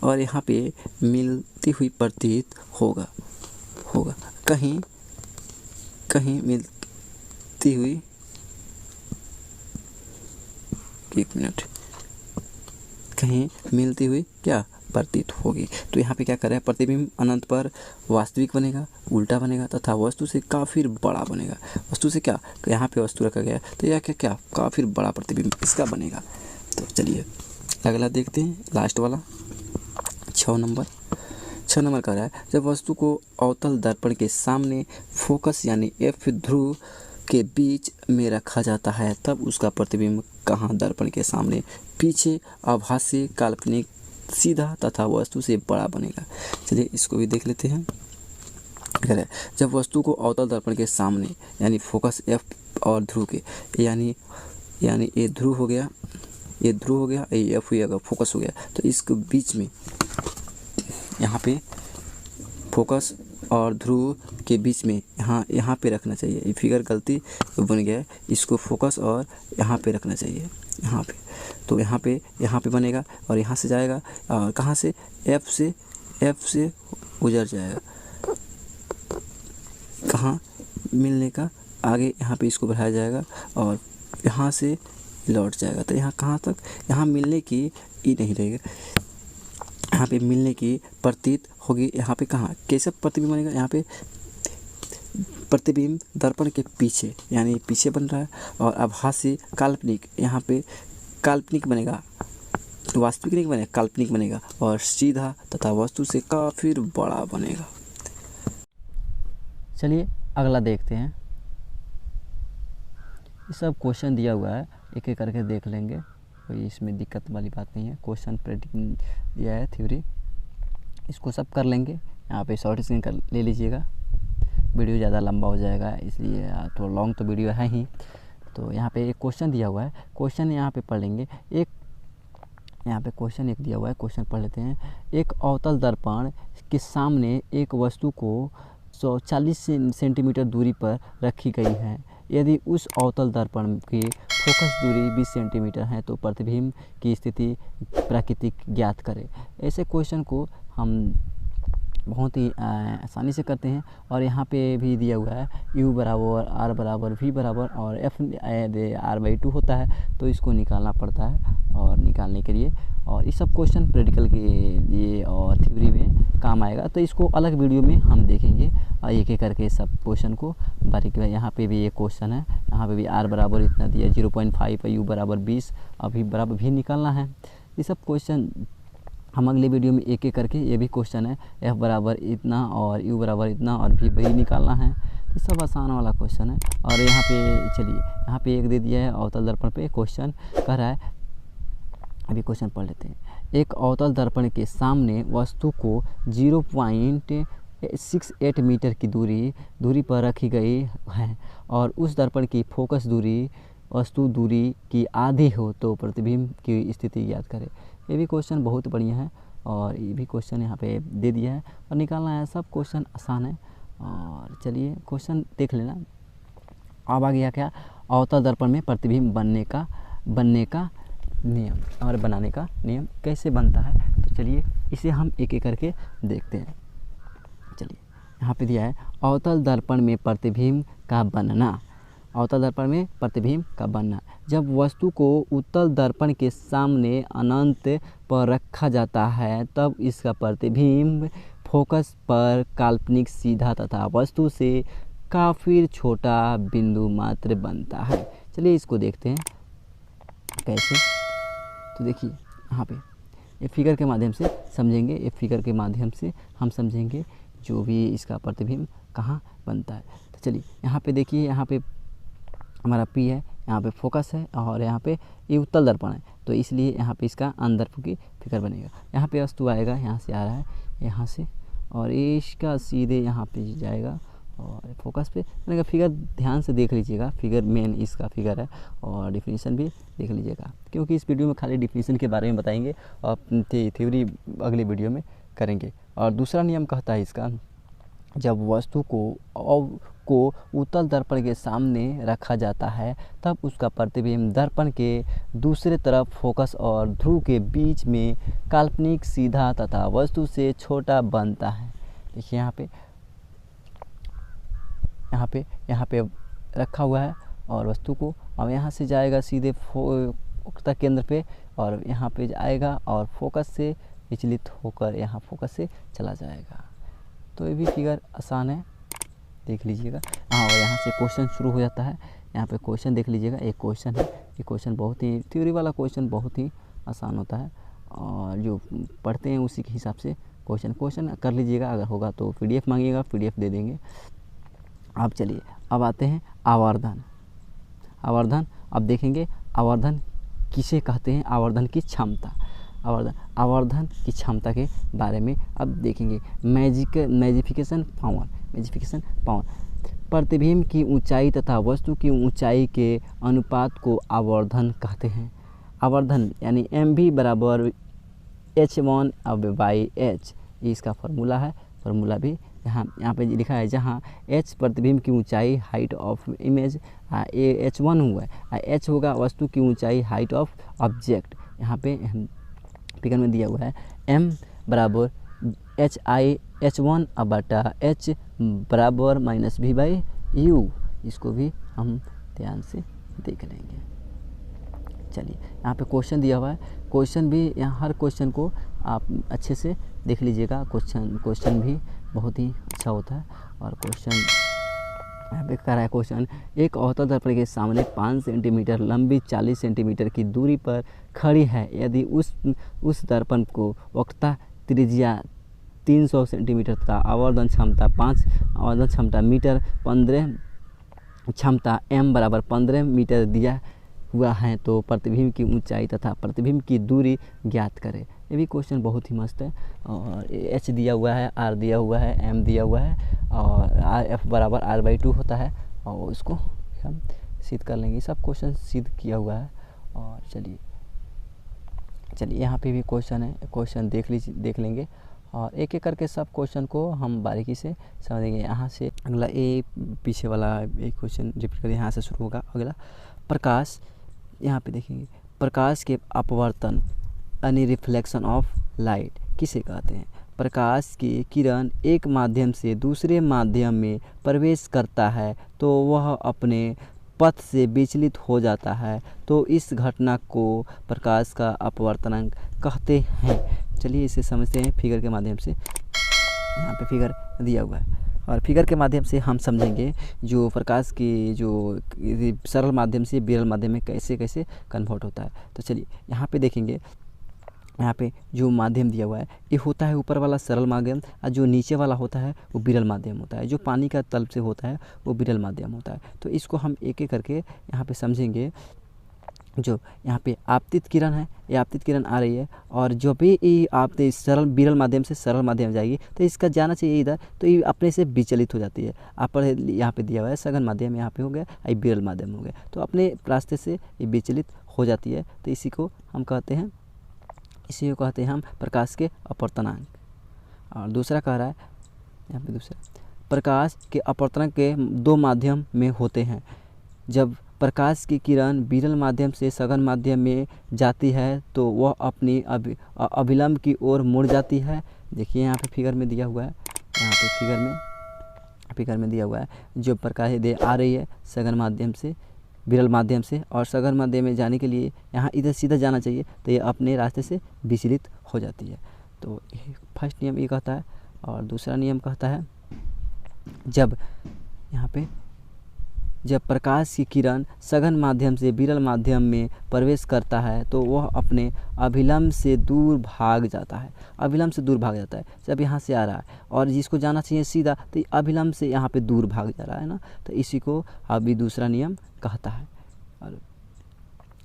और यहाँ पे मिलती हुई प्रतीत होगा कहीं मिलती हुई, एक मिनट, कहीं मिलती हुई क्या प्रतीत होगी। तो यहाँ पे क्या कर रहा है, प्रतिबिंब अनंत पर वास्तविक बनेगा, उल्टा बनेगा तथा वस्तु से काफ़ी बड़ा बनेगा। वस्तु से क्या, यहाँ पे वस्तु रखा गया तो यह क्या काफ़ी बड़ा प्रतिबिंब इसका बनेगा। तो चलिए अगला देखते हैं, लास्ट वाला 6 6 नंबर कह रहा है जब वस्तु को अवतल दर्पण के सामने फोकस यानी F ध्रुव के बीच में रखा जाता है तब उसका प्रतिबिंब कहाँ दर्पण के सामने पीछे आभासी काल्पनिक सीधा तथा वस्तु से बड़ा बनेगा। चलिए इसको भी देख लेते हैं। कह रहा है जब वस्तु को अवतल दर्पण के सामने यानी फोकस F और ध्रुव के यानी ये ध्रुव हो गया, ये ध्रुव हो गया, ये F हुआ, फोकस हो गया, तो इसके बीच में यहाँ पे फोकस और ध्रुव के बीच में यहाँ पे रखना चाहिए। ये फिगर गलती बन गया है, इसको फोकस और यहाँ पे रखना चाहिए, यहाँ पे। तो यहाँ पे बनेगा और यहाँ से जाएगा और कहाँ से F से गुजर जाएगा, कहाँ मिलने का आगे यहाँ पे इसको बढ़ाया जाएगा और यहाँ से लौट जाएगा। तो यहाँ कहाँ तक, यहाँ मिलने की ई नहीं रहेगा, यहाँ पे मिलने की प्रतीत होगी। यहाँ पे कहाँ कैसे प्रतिबिंब बनेगा, यहाँ पे प्रतिबिंब दर्पण के पीछे यानी पीछे बन रहा है और आभासी काल्पनिक, यहाँ पे काल्पनिक बनेगा, वास्तविक नहीं बनेगा, काल्पनिक बनेगा और सीधा तथा वस्तु से काफ़ी बड़ा बनेगा। चलिए अगला देखते हैं। ये सब क्वेश्चन दिया हुआ है, एक एक करके देख लेंगे, कोई इसमें दिक्कत वाली बात नहीं है। क्वेश्चन प्रेडिक्ट दिया है, थ्योरी, इसको सब कर लेंगे। यहाँ पे शॉर्ट स्क्रीन कर ले लीजिएगा, वीडियो ज़्यादा लंबा हो जाएगा इसलिए, थोड़ा लॉन्ग तो वीडियो है ही। तो यहाँ पे एक क्वेश्चन दिया हुआ है, क्वेश्चन यहाँ पे पढ़ लेंगे। यहाँ पे क्वेश्चन एक दिया हुआ है, क्वेश्चन पढ़ लेते हैं। एक अवतल दर्पण के सामने एक वस्तु को 140 सेंटीमीटर दूरी पर रखी गई है। यदि उस अवतल दर्पण की फोकस दूरी 20 सेंटीमीटर है तो प्रतिबिंब की स्थिति प्राकृतिक ज्ञात करें। ऐसे क्वेश्चन को हम बहुत ही आसानी से करते हैं। और यहाँ पे भी दिया हुआ है U बराबर R बराबर V बराबर और F R/2 होता है, तो इसको निकालना पड़ता है। और निकालने के लिए और ये सब क्वेश्चन प्रैक्टिकल के लिए और थ्योरी में काम आएगा, तो इसको अलग वीडियो में हम देखेंगे और एक एक करके सब क्वेश्चन को बारीक। यहाँ पे भी एक क्वेश्चन है, यहाँ पे भी R बराबर इतना दिया 0.5 है, U बराबर 20 और V बराबर भी निकालना है। ये सब क्वेश्चन हम अगले वीडियो में एक एक करके, ये भी क्वेश्चन है F बराबर इतना और U बराबर इतना और V वही निकालना है। ये सब आसान वाला क्वेश्चन है। और यहाँ पे चलिए, यहाँ पे एक दे दिया है अवतल दर्पण पे क्वेश्चन कह रहा है, अभी क्वेश्चन पढ़ लेते हैं। एक अवतल दर्पण के सामने वस्तु को 0.68 मीटर की दूरी पर रखी गई है और उस दर्पण की फोकस दूरी वस्तु दूरी की आधी हो तो प्रतिबिंब की स्थिति ज्ञात करें। ये भी क्वेश्चन बहुत बढ़िया है और ये भी क्वेश्चन यहाँ पे दे दिया है और निकालना है। सब क्वेश्चन आसान है। और चलिए क्वेश्चन देख लेना। अब आ गया क्या, अवतल दर्पण में प्रतिबिंब बनने का नियम और बनाने का नियम कैसे बनता है। तो चलिए इसे हम एक एक करके देखते हैं। चलिए यहाँ पे दिया है अवतल दर्पण में प्रतिबिंब का बनना। अवतल दर्पण में प्रतिबिंब का बनना, जब वस्तु को उत्तल दर्पण के सामने अनंत पर रखा जाता है तब इसका प्रतिबिंब फोकस पर काल्पनिक सीधा तथा वस्तु से काफ़ी छोटा बिंदु मात्र बनता है। चलिए इसको देखते हैं कैसे। तो देखिए यहाँ पे ये फिगर के माध्यम से समझेंगे, ये फिगर के माध्यम से हम समझेंगे जो भी इसका प्रतिबिंब कहाँ बनता है। तो चलिए यहाँ पे देखिए, यहाँ पे हमारा P है, यहाँ पे फोकस है और यहाँ पे ये उत्तल दर्पण है, तो इसलिए यहाँ पे इसका अंदर की फिगर बनेगा। यहाँ पे वस्तु आएगा, यहाँ से आ रहा है, यहाँ से, और इसका सीधे यहाँ पे जाएगा और फोकस पे बनेगा। फिगर ध्यान से देख लीजिएगा, फिगर मेन इसका फिगर है और डिफिनीशन भी देख लीजिएगा, क्योंकि इस वीडियो में खाली डिफिनीशन के बारे में बताएंगे और थ्योरी अगले वीडियो में करेंगे। और दूसरा नियम कहता है इसका, जब वस्तु को उत्तल दर्पण के सामने रखा जाता है तब उसका प्रतिबिंब दर्पण के दूसरे तरफ फोकस और ध्रुव के बीच में काल्पनिक सीधा तथा वस्तु से छोटा बनता है। देखिए यहाँ पे रखा हुआ है और वस्तु को अब यहाँ से जाएगा सीधे फोकस केंद्र पे और यहाँ पे आएगा और फोकस से विचलित होकर यहाँ फोकस से चला जाएगा। तो ये भी फिगर आसान है, देख लीजिएगा। हाँ, और यहाँ से क्वेश्चन शुरू हो जाता है। यहाँ पे क्वेश्चन देख लीजिएगा, एक क्वेश्चन है, ये क्वेश्चन बहुत ही थ्योरी वाला क्वेश्चन बहुत ही आसान होता है और जो पढ़ते हैं उसी के हिसाब से क्वेश्चन कर लीजिएगा, अगर होगा तो PDF मांगिएगा, PDF दे देंगे। अब चलिए अब आते हैं आवर्धन। अब देखेंगे आवर्धन किसे कहते हैं, आवर्धन की क्षमता। आवर्धन की क्षमता के बारे में अब देखेंगे। मैजिफिकेशन पावर। प्रतिबिंब की ऊंचाई तथा वस्तु की ऊंचाई के अनुपात को आवर्धन कहते हैं। आवर्धन यानी MV बराबर H1/H, ये इसका फार्मूला है। फार्मूला भी यहाँ पे लिखा है, जहाँ H प्रतिबिंब की ऊंचाई हाइट ऑफ इमेज, H1 हुआ है, H होगा वस्तु की ऊंचाई हाइट ऑफ ऑब्जेक्ट। यहाँ पे फिगर में दिया हुआ है M बराबर H1/H बराबर -V/U। इसको भी हम ध्यान से देख लेंगे। चलिए यहाँ पे क्वेश्चन दिया हुआ है, क्वेश्चन भी यहाँ हर क्वेश्चन को आप अच्छे से देख लीजिएगा। क्वेश्चन भी बहुत ही अच्छा होता है। और क्वेश्चन यहाँ पे कह रहा है, क्वेश्चन एक अवतल दर्पण के सामने 5 सेंटीमीटर लंबी 40 सेंटीमीटर की दूरी पर खड़ी है। यदि उस दर्पण को वक्रता त्रिज्या 300 सेंटीमीटर तथा आवर्धन क्षमता मीटर 15 क्षमता M बराबर 15 मीटर दिया हुआ है, तो प्रतिबिंब की ऊंचाई तथा प्रतिबिंब की दूरी ज्ञात करें। ये भी क्वेश्चन बहुत ही मस्त है। और H दिया हुआ है, R दिया हुआ है, M दिया हुआ है, और F बराबर R/2 होता है, और उसको हम सिद्ध कर लेंगे। सब क्वेश्चन सिद्ध किया हुआ है। और चलिए यहाँ पे भी क्वेश्चन है, क्वेश्चन देख लेंगे, और एक एक करके सब क्वेश्चन को हम बारीकी से समझेंगे। यहाँ से अगला पीछे वाला एक क्वेश्चन रिपीट करें, यहाँ से शुरू होगा अगला। प्रकाश, यहाँ पे देखेंगे, प्रकाश के अपवर्तन यानी रिफ्लेक्शन ऑफ लाइट किसे कहते हैं। प्रकाश की किरण एक माध्यम से दूसरे माध्यम में प्रवेश करता है तो वह अपने पथ से विचलित हो जाता है, तो इस घटना को प्रकाश का अपवर्तनांक कहते हैं। चलिए इसे समझते हैं फिगर के माध्यम से। यहाँ पे फिगर दिया हुआ है, और फिगर के माध्यम से हम समझेंगे जो प्रकाश की जो सरल माध्यम से विरल माध्यम में कैसे कैसे कन्वर्ट होता है। तो चलिए यहाँ पे देखेंगे, यहाँ पे जो माध्यम दिया हुआ है ये होता है ऊपर वाला सरल माध्यम, और जो नीचे वाला होता है वो विरल माध्यम होता है। जो पानी का तल से होता है वो विरल माध्यम होता है। तो इसको हम एक एक करके यहाँ पे समझेंगे। जो यहाँ पे आपतित किरण है, ये आपतित किरण आ रही है, और जो भी आप सरल विरल माध्यम से सरल माध्यम जाएगी तो इसका जाना चाहिए इधर, तो ये अपने से विचलित हो जाती है। आप यहाँ पे दिया हुआ है सघन माध्यम, यहाँ पे हो गया, ये विरल माध्यम हो गया, तो अपने रास्ते से ये विचलित हो जाती है। तो इसी को हम कहते हैं हम प्रकाश के अपवर्तनांक। और दूसरा कह रहा है यहाँ पे, दूसरा प्रकाश के अपवर्तनांक के 2 माध्यम में होते हैं। जब प्रकाश की किरण विरल माध्यम से सघन माध्यम में जाती है तो वह अपनी अभिलंब की ओर मुड़ जाती है। देखिए यहाँ पे फिगर में दिया हुआ है, यहाँ पे फिगर में दिया हुआ है, जो प्रकाश आ रही है सघन माध्यम से विरल माध्यम से, और सघन माध्यम में जाने के लिए यहाँ इधर सीधा जाना चाहिए, तो ये अपने रास्ते से विचलित हो जाती है। तो फर्स्ट नियम ये कहता है। और दूसरा नियम कहता है, जब प्रकाश की किरण सघन माध्यम से विरल माध्यम में प्रवेश करता है तो वह अपने अभिलंब से दूर भाग जाता है। जब यहाँ से आ रहा है और जिसको जाना चाहिए सीधा, तो अभिलंब से यहाँ पे दूर भाग जा रहा है ना, तो इसी को अभी दूसरा नियम कहता है। और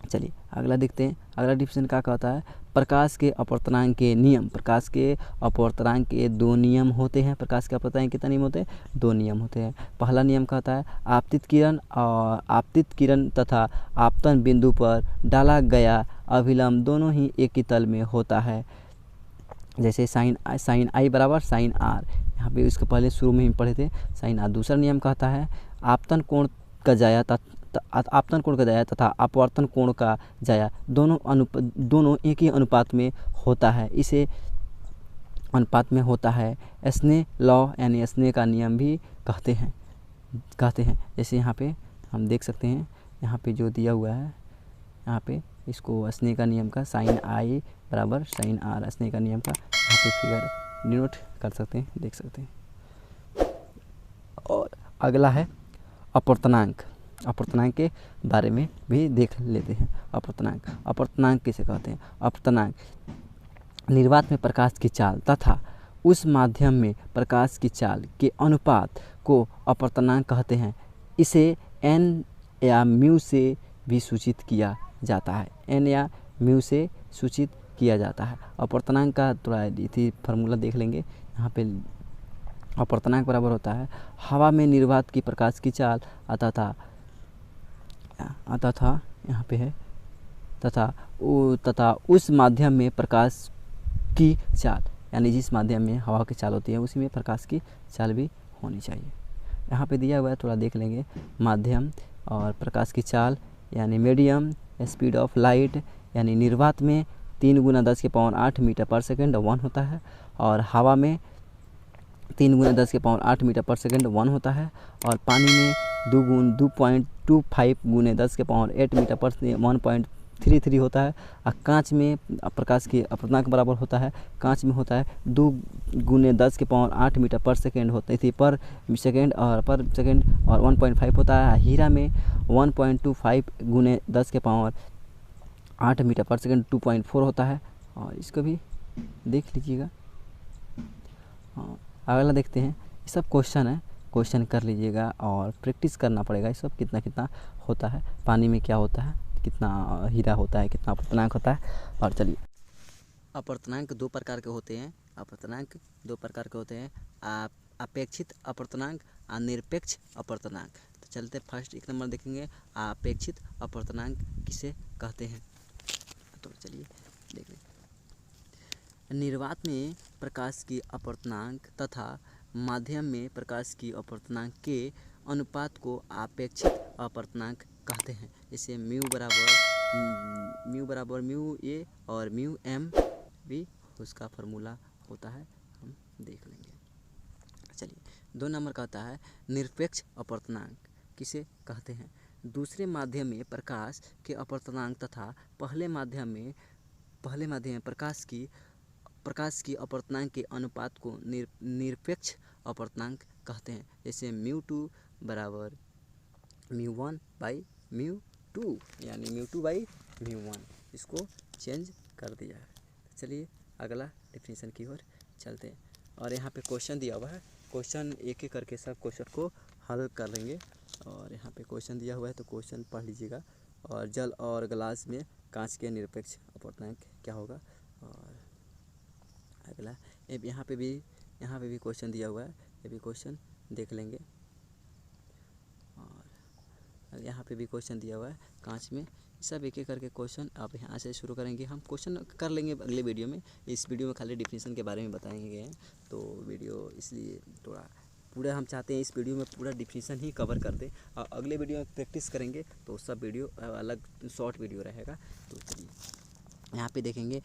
चलिए अगला देखते हैं, अगला डिफिनेशन क्या कहता है। प्रकाश के अपवर्तनांक के नियम। प्रकाश के अपवर्तनांक के 2 नियम होते हैं। प्रकाश के अपवर्तनांक कितने नियम होते हैं? 2 नियम होते हैं। पहला नियम कहता है आपतित किरण तथा आपतन बिंदु पर डाला गया अभिलंब दोनों ही एक ही तल में होता है। जैसे साइन आई बराबर साइन आर, यहाँ पे इसके पहले शुरू में ही पढ़े थे साइन आर। दूसरा नियम कहता है आपतन कोण का जाया तथा अपवर्तन कोण का जाया दोनों एक ही अनुपात में होता है। इसे अनुपात में होता है स्ने लॉ यानी स्ने का नियम भी कहते हैं। जैसे यहाँ पे हम देख सकते हैं, यहाँ पे जो दिया हुआ है, यहाँ पे इसको स्ने का नियम का साइन आई बराबर साइन आर, स्ने का नियम का यहाँ पे फिगर डिनोट कर सकते हैं, देख सकते हैं। और अगला है अपवर्तनांक के बारे में भी देख लेते हैं। अपवर्तनांक किसे कहते हैं? अपवर्तनांक निर्वात में प्रकाश की चाल तथा उस माध्यम में प्रकाश की चाल के अनुपात को अपवर्तनांक कहते हैं। इसे n या म्यू से भी सूचित किया जाता है। n या म्यू से सूचित किया जाता है। अपवर्तनांक का थोड़ा इसी फार्मूला देख लेंगे। यहाँ पे अपवर्तनांक बराबर होता है हवा में निर्वात की प्रकाश की चाल आता था यहाँ पे है तथा उस माध्यम में प्रकाश की चाल, यानी जिस माध्यम में हवा की चाल होती है उसी में प्रकाश की चाल भी होनी चाहिए। यहाँ पे दिया हुआ है, थोड़ा देख लेंगे। माध्यम और प्रकाश की चाल यानी मीडियम, स्पीड ऑफ लाइट यानी निर्वात में 3 × 10⁸ मीटर पर सेकंड 1 होता है और हवा में 3 × 10⁸ मीटर पर सेकंड 1 होता है और पानी में 2.25 × 10⁸ मीटर पर 1.33 होता है। और कांच में प्रकाश की अपवर्तनांक बराबर होता है, कांच में होता है 2 × 10⁸ मीटर पर सेकंड होता है पर सेकंड और 1.5 होता है। हीरा में 1.25 × 10⁸ मीटर पर सेकंड 2.4 होता है। और इसको भी देख लीजिएगा। अगला देखते हैं। ये सब क्वेश्चन है, क्वेश्चन कर लीजिएगा और प्रैक्टिस करना पड़ेगा। ये सब कितना कितना होता है, पानी में क्या होता है, कितना हीरा होता है, कितना अपवर्तनांक होता है। और चलिए, अपवर्तनांक 2 प्रकार के होते हैं। अपवर्तनांक 2 प्रकार के होते हैं, अपेक्षित अपवर्तनांक और निरपेक्ष अपवर्तनांक। तो चलते फर्स्ट 1 नंबर देखेंगे, अपेक्षित अपवर्तनांक किसे कहते हैं। तो चलिए देख लें। निर्वात में प्रकाश की अपवर्तनांक तथा माध्यम में प्रकाश की अपवर्तनांक के अनुपात को अपेक्षित अपवर्तनांक कहते हैं। जैसे म्यू बराबर म्यू ए और म्यू एम भी उसका फार्मूला होता है, हम देख लेंगे। चलिए 2 नंबर का होता है निरपेक्ष अपवर्तनांक किसे कहते हैं। दूसरे माध्यम में प्रकाश के अपवर्तनांक तथा पहले माध्यम में प्रकाश की अपवर्तनांक के अनुपात को निरपेक्ष अपवर्तनांक कहते हैं। जैसे μ2 बराबर μ1/μ2 यानी μ2/μ1, इसको चेंज कर दिया है। चलिए अगला डेफिनेशन की ओर चलते हैं। और यहाँ पे क्वेश्चन दिया हुआ है, क्वेश्चन एक एक करके सब क्वेश्चन को हल कर लेंगे। और यहाँ पे क्वेश्चन दिया हुआ है तो क्वेश्चन पढ़ लीजिएगा। और जल और गिलास में कांच के निरपेक्ष अपवर्तनांक क्या होगा। और अगला यहाँ पे भी क्वेश्चन दिया हुआ है, ये भी क्वेश्चन देख लेंगे। और यहाँ पे भी क्वेश्चन दिया हुआ है कांच में। सब एक एक करके क्वेश्चन आप यहाँ से शुरू करेंगे। हम क्वेश्चन कर लेंगे अगले वीडियो में। इस वीडियो में खाली डेफिनेशन के बारे में बताएंगे हैं, तो वीडियो इसलिए थोड़ा पूरा हम चाहते हैं इस वीडियो में पूरा डेफिनेशन ही कवर कर दें। और अगले वीडियो में प्रैक्टिस करेंगे तो सब वीडियो अलग शॉर्ट वीडियो रहेगा। तो चलिए यहाँ पे देखेंगे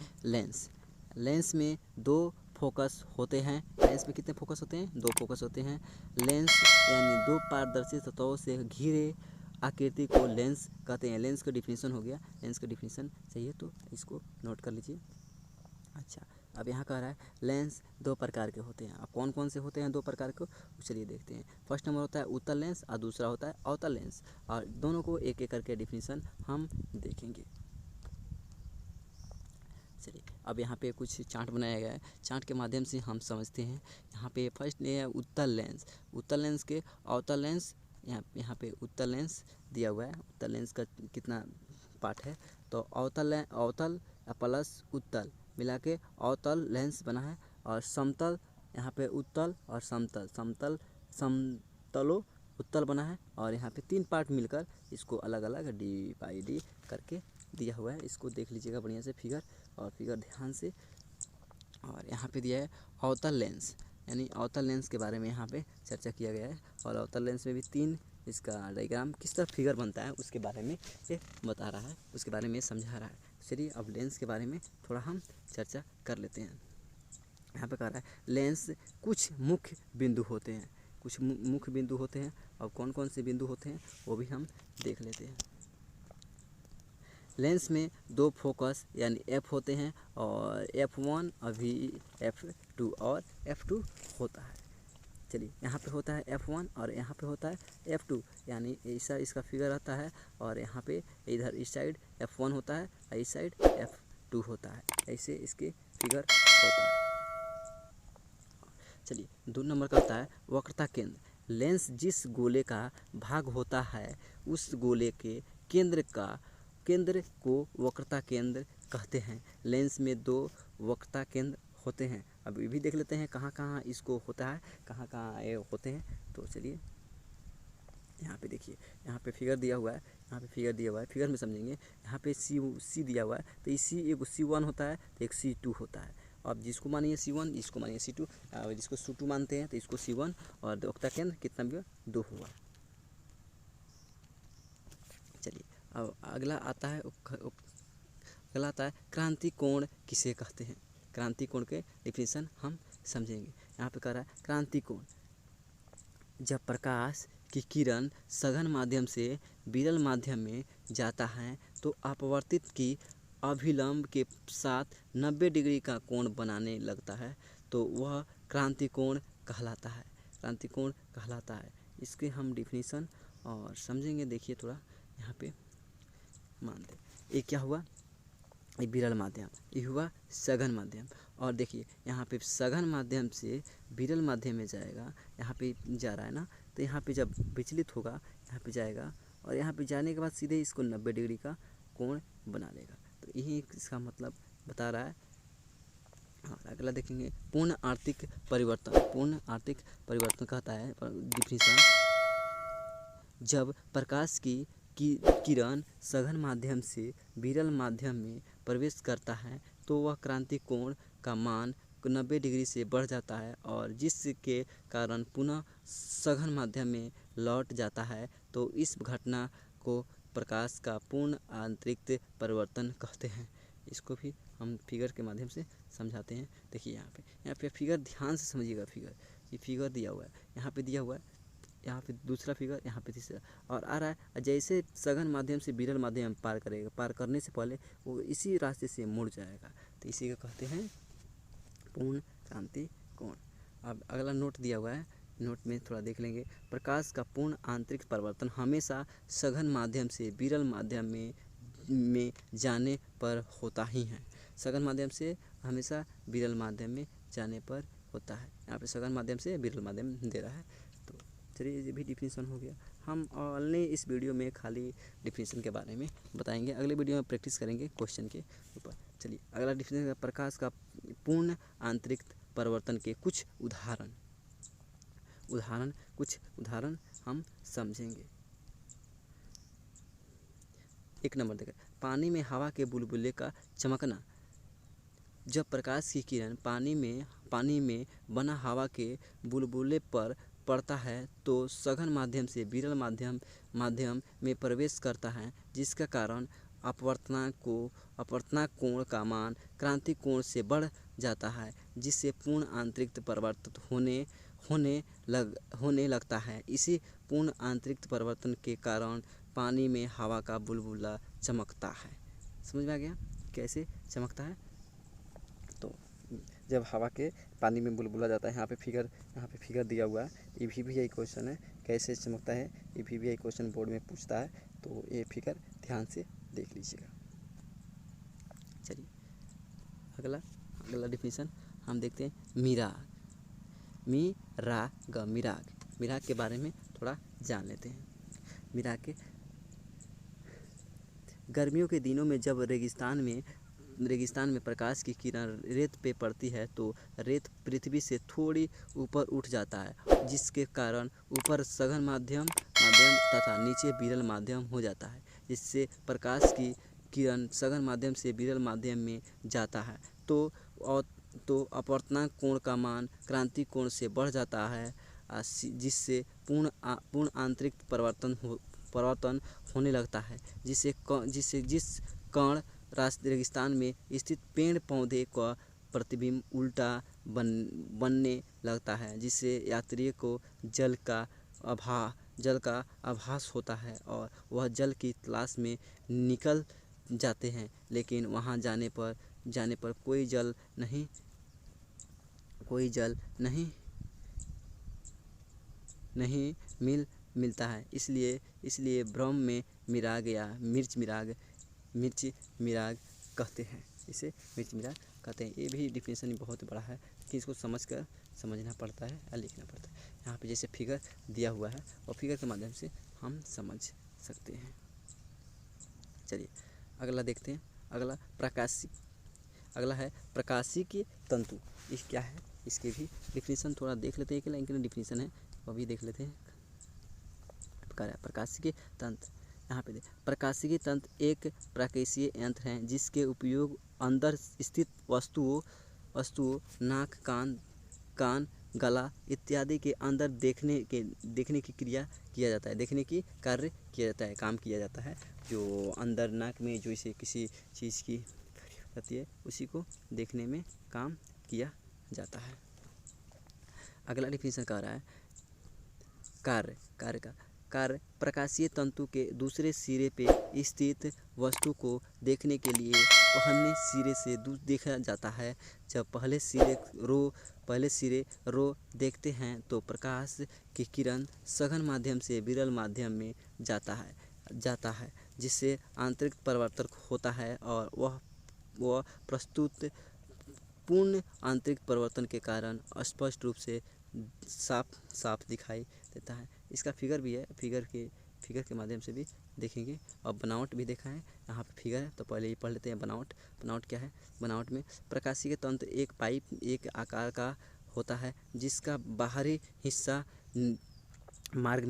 लेंस में 2 फोकस होते हैं। लेंस में कितने फोकस होते हैं? 2 फोकस होते हैं। लेंस यानी 2 पारदर्शी सतहों से घिरे आकृति को लेंस कहते हैं। लेंस का डिफिनीशन हो गया। लेंस का डिफिनीशन चाहिए तो इसको नोट कर लीजिए। अच्छा, अब यहाँ कह रहा है लेंस 2 प्रकार के होते हैं। अब कौन कौन से होते हैं 2 प्रकार के, चलिए देखते हैं। फर्स्ट नंबर होता है उत्तल लेंस और दूसरा होता है अवतल लेंस। और दोनों को एक एक करके डिफिनीशन हम देखेंगे। चलिए अब यहाँ पे कुछ चार्ट बनाया गया है, चार्ट के माध्यम से हम समझते हैं। यहाँ पे फर्स्ट ने है उत्तल लेंस के अवतल लेंस। यहाँ पे उत्तल लेंस दिया हुआ है। उत्तल लेंस का कितना पार्ट है, तो अवतल प्लस उत्तल मिला के अवतल लेंस बना है। और समतल, यहाँ पे उत्तल और समतलो उत्तल बना है। और यहाँ पे 3 पार्ट मिलकर इसको अलग अलग डी करके दिया हुआ है। इसको देख लीजिएगा बढ़िया से फिगर ध्यान से। और यहाँ पे दिया है अवतल लेंस, यानी अवतल लेंस के बारे में यहाँ पे चर्चा किया गया है। और अवतल लेंस में भी 3 इसका डायग्राम किस तरह फिगर बनता है उसके बारे में ये बता रहा है, उसके बारे में समझा रहा है। चलिए अब लेंस के बारे में थोड़ा हम चर्चा कर लेते हैं। यहाँ पे कह रहा है लेंस कुछ मुख्य बिंदु होते हैं। और कौन कौन से बिंदु होते हैं वो भी हम देख लेते हैं। लेंस में 2 फोकस यानी F होते हैं और F1 अभी F2 और F2 होता है। चलिए यहाँ पे होता है F1 और यहाँ पे होता है F2, यानी ऐसा इसका फिगर आता है। और यहाँ पे इधर इस साइड F1 होता है और इस साइड F2 होता है। ऐसे इसके फिगर होता है। चलिए 2 नंबर का होता है वक्रता केंद्र। लेंस जिस गोले का भाग होता है उस गोले के केंद्र को वक्रता केंद्र कहते हैं। लेंस में 2 वक्रता केंद्र होते हैं। अब ये भी देख लेते हैं कहाँ कहाँ इसको होता है, कहाँ कहाँ ये होते हैं। तो चलिए यहाँ पे देखिए, यहाँ पे फिगर दिया हुआ है, यहाँ पे फिगर दिया हुआ है, फिगर में समझेंगे। यहाँ पे सी दिया हुआ है, तो इसी एक C1 होता है तो एक C2 होता है। अब जिसको मानिए C1, इसको मानिए C2, और जिसको C2 मानते हैं तो इसको C1, और वक्रता केंद्र कितना भी 2 हुआ। चलिए अब अगला आता है क्रांति कोण किसे कहते हैं। क्रांति कोण के डिफिनीशन हम समझेंगे। यहाँ पे कह रहा है क्रांति कोण, जब प्रकाश की किरण सघन माध्यम से विरल माध्यम में जाता है तो अपवर्तित की अभिलंब के साथ 90 डिग्री का कोण बनाने लगता है, तो वह क्रांति कोण कहलाता है। क्रांति कोण कहलाता है। इसके हम डिफिनीशन और समझेंगे। देखिए थोड़ा यहाँ पे मानते, ये क्या हुआ, ये विरल माध्यम, ये हुआ सघन माध्यम। और देखिए यहाँ पे सघन माध्यम से विरल माध्यम में जाएगा, यहाँ पे जा रहा है ना, तो यहाँ पे जब विचलित होगा यहाँ पे जाएगा, और यहाँ पे जाने के बाद सीधे इसको 90 डिग्री का कोण बना लेगा। तो यही इसका मतलब बता रहा है। और अगला देखेंगे पूर्ण आर्थिक परिवर्तन। पूर्ण आर्थिक परिवर्तन कहता है डिफिनीशन, जब प्रकाश की किरण सघन माध्यम से विरल माध्यम में प्रवेश करता है तो वह क्रांति कोण का मान 90 डिग्री से बढ़ जाता है, और जिसके कारण पुनः सघन माध्यम में लौट जाता है, तो इस घटना को प्रकाश का पूर्ण आंतरिक परिवर्तन कहते हैं। इसको भी हम फिगर के माध्यम से समझाते हैं। देखिए यहाँ पे फिगर ध्यान से समझिएगा। ये फिगर दिया हुआ है, यहाँ पे दिया हुआ है, यहाँ पे दूसरा फिगर, यहाँ पे तीसरा, और आ रहा है जैसे सघन माध्यम से विरल माध्यम पार करेगा, पार करने से पहले वो इसी रास्ते से मुड़ जाएगा, तो इसी को कहते हैं पूर्ण क्रांति कोण। अब अगला नोट दिया हुआ है, नोट में थोड़ा देख लेंगे। प्रकाश का पूर्ण आंतरिक परिवर्तन हमेशा सघन माध्यम से विरल माध्यम में जाने पर होता ही है। सघन माध्यम से हमेशा विरल माध्यम में जाने पर होता है। यहाँ पे सघन माध्यम से विरल माध्यम दे रहा है। तो चलिए ये भी डिफिनीशन हो गया। हम ऑनली इस वीडियो में खाली डिफिनीशन के बारे में बताएंगे, अगले वीडियो में प्रैक्टिस करेंगे क्वेश्चन के ऊपर। चलिए अगला डिफिनीशन, प्रकाश का पूर्ण आंतरिक परिवर्तन के कुछ उदाहरण हम समझेंगे। 1 नंबर देखें, पानी में हवा के बुलबुले का चमकना। जब प्रकाश की किरण पानी में बना हवा के बुलबुले पर पड़ता है तो सघन माध्यम से विरल माध्यम में प्रवेश करता है, जिसका कारण अपवर्तनांक कोण का मान क्रांति कोण से बढ़ जाता है, जिससे पूर्ण आंतरिक परिवर्तन होने लगता है। इसी पूर्ण आंतरिक परिवर्तन के कारण पानी में हवा का बुलबुला चमकता है। समझ में आ गया कैसे चमकता है? तो जब हवा के पानी में बुलबुला जाता है, यहाँ पे फिगर दिया हुआ है, ये भी यही क्वेश्चन है, कैसे चमकता है, ये भी यही क्वेश्चन बोर्ड में पूछता है, तो ये फिगर ध्यान से देख लीजिएगा। चलिए अगला डिफिनीशन हम देखते हैं मिराग के बारे में थोड़ा जान लेते हैं। मिराग के, गर्मियों के दिनों में जब रेगिस्तान में प्रकाश की किरण रेत पे पड़ती है तो रेत पृथ्वी से थोड़ी ऊपर उठ जाता है, जिसके कारण ऊपर सघन माध्यम तथा नीचे विरल माध्यम हो जाता है, जिससे प्रकाश की किरण सघन माध्यम से विरल माध्यम में जाता है तो अपवर्तनांक कोण का मान क्रांति कोण से बढ़ जाता है, जिससे पूर्ण आंतरिक परिवर्तन होने लगता है, जिस कण रेगिस्तान में स्थित पेड़ पौधे का प्रतिबिंब उल्टा बनने लगता है, जिससे यात्रियों को जल का आभास होता है और वह जल की तलाश में निकल जाते हैं, लेकिन वहां जाने पर कोई जल नहीं मिलता है। इसलिए ब्रह्म में मिराग या मिर्च मिराग कहते हैं। इसे मिर्च मिराग कहते हैं। ये भी डिफिनीशन बहुत बड़ा है, कि इसको समझकर समझना पड़ता है या लिखना पड़ता है। यहाँ पे जैसे फिगर दिया हुआ है और फिगर के माध्यम से हम समझ सकते हैं। चलिए अगला देखते हैं। अगला है प्रकाशिकी तंतु। इस क्या है, इसके भी डिफिनीसन थोड़ा देख लेते हैं। एक लाइन की डिफिनीसन है वो भी देख लेते हैं। प्रकाशिकी तंत्र, यहाँ पे प्रकाशिकी तंत्र एक प्रकाशीय यंत्र है जिसके उपयोग अंदर स्थित वस्तुओं नाक, कान, गला इत्यादि के अंदर देखने की क्रिया किया जाता है, देखने की कार्य किया जाता है, काम किया जाता है। जो अंदर नाक में जो इसे किसी चीज़ की रहती है उसी को देखने में काम किया जाता है। अगला डिफिनीशन कह रहा है कार्य प्रकाशीय तंतु के दूसरे सिरे पे स्थित वस्तु को देखने के लिए पहले सिरे से दूर देखा जाता है। जब पहले सिरे रो देखते हैं तो प्रकाश की किरण सघन माध्यम से विरल माध्यम में जाता है जिससे आंतरिक परिवर्तन होता है और वह प्रस्तुत पूर्ण आंतरिक परिवर्तन के कारण स्पष्ट रूप से साफ दिखाई देता है। इसका फिगर भी है, फिगर के माध्यम से भी देखेंगे। और बनावट भी देखा है, यहाँ पे फिगर है तो पहले ये पढ़ लेते हैं। बनावट क्या है? बनावट में प्रकाशीय तंत्र एक पाइप एक आकार का होता है जिसका बाहरी हिस्सा मार्ग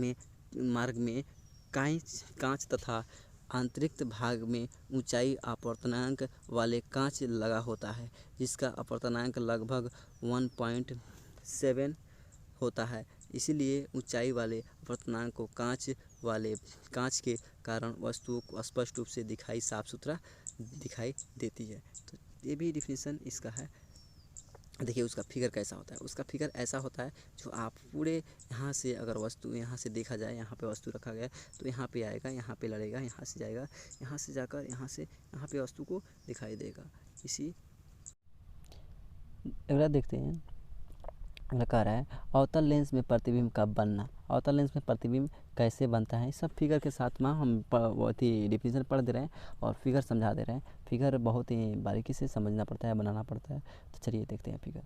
में कांच तथा आंतरिक भाग में ऊंचाई अपवर्तनांक वाले कांच लगा होता है जिसका अपवर्तनांक लगभग 1.7 होता है। इसलिए ऊंचाई वाले अपवर्तनांक को कांच के कारण वस्तुओं को स्पष्ट रूप से साफ सुथरा दिखाई देती है। तो ये भी डिफिनीशन इसका है। देखिए उसका फिगर कैसा होता है। उसका फिगर ऐसा होता है जो आप पूरे यहाँ से अगर वस्तु यहाँ से देखा जाए, यहाँ पे वस्तु रखा गया है तो यहाँ पे आएगा, यहाँ पे लड़ेगा, यहाँ से जाएगा, यहाँ से जाकर यहाँ से यहाँ पे वस्तु को दिखाई देगा। इसी अगला देखते हैं। अगला कह रहा है अवतल लेंस में प्रतिबिंब का बनना। अवतल लेंस में प्रतिबिंब कैसे बनता है, सब फिगर के साथ में हम बहुत ही डिफिनीशन पढ़ दे रहे हैं और फिगर समझा दे रहे हैं। फिगर बहुत ही बारीकी से समझना पड़ता है, बनाना पड़ता है। तो चलिए देखते हैं फिगर।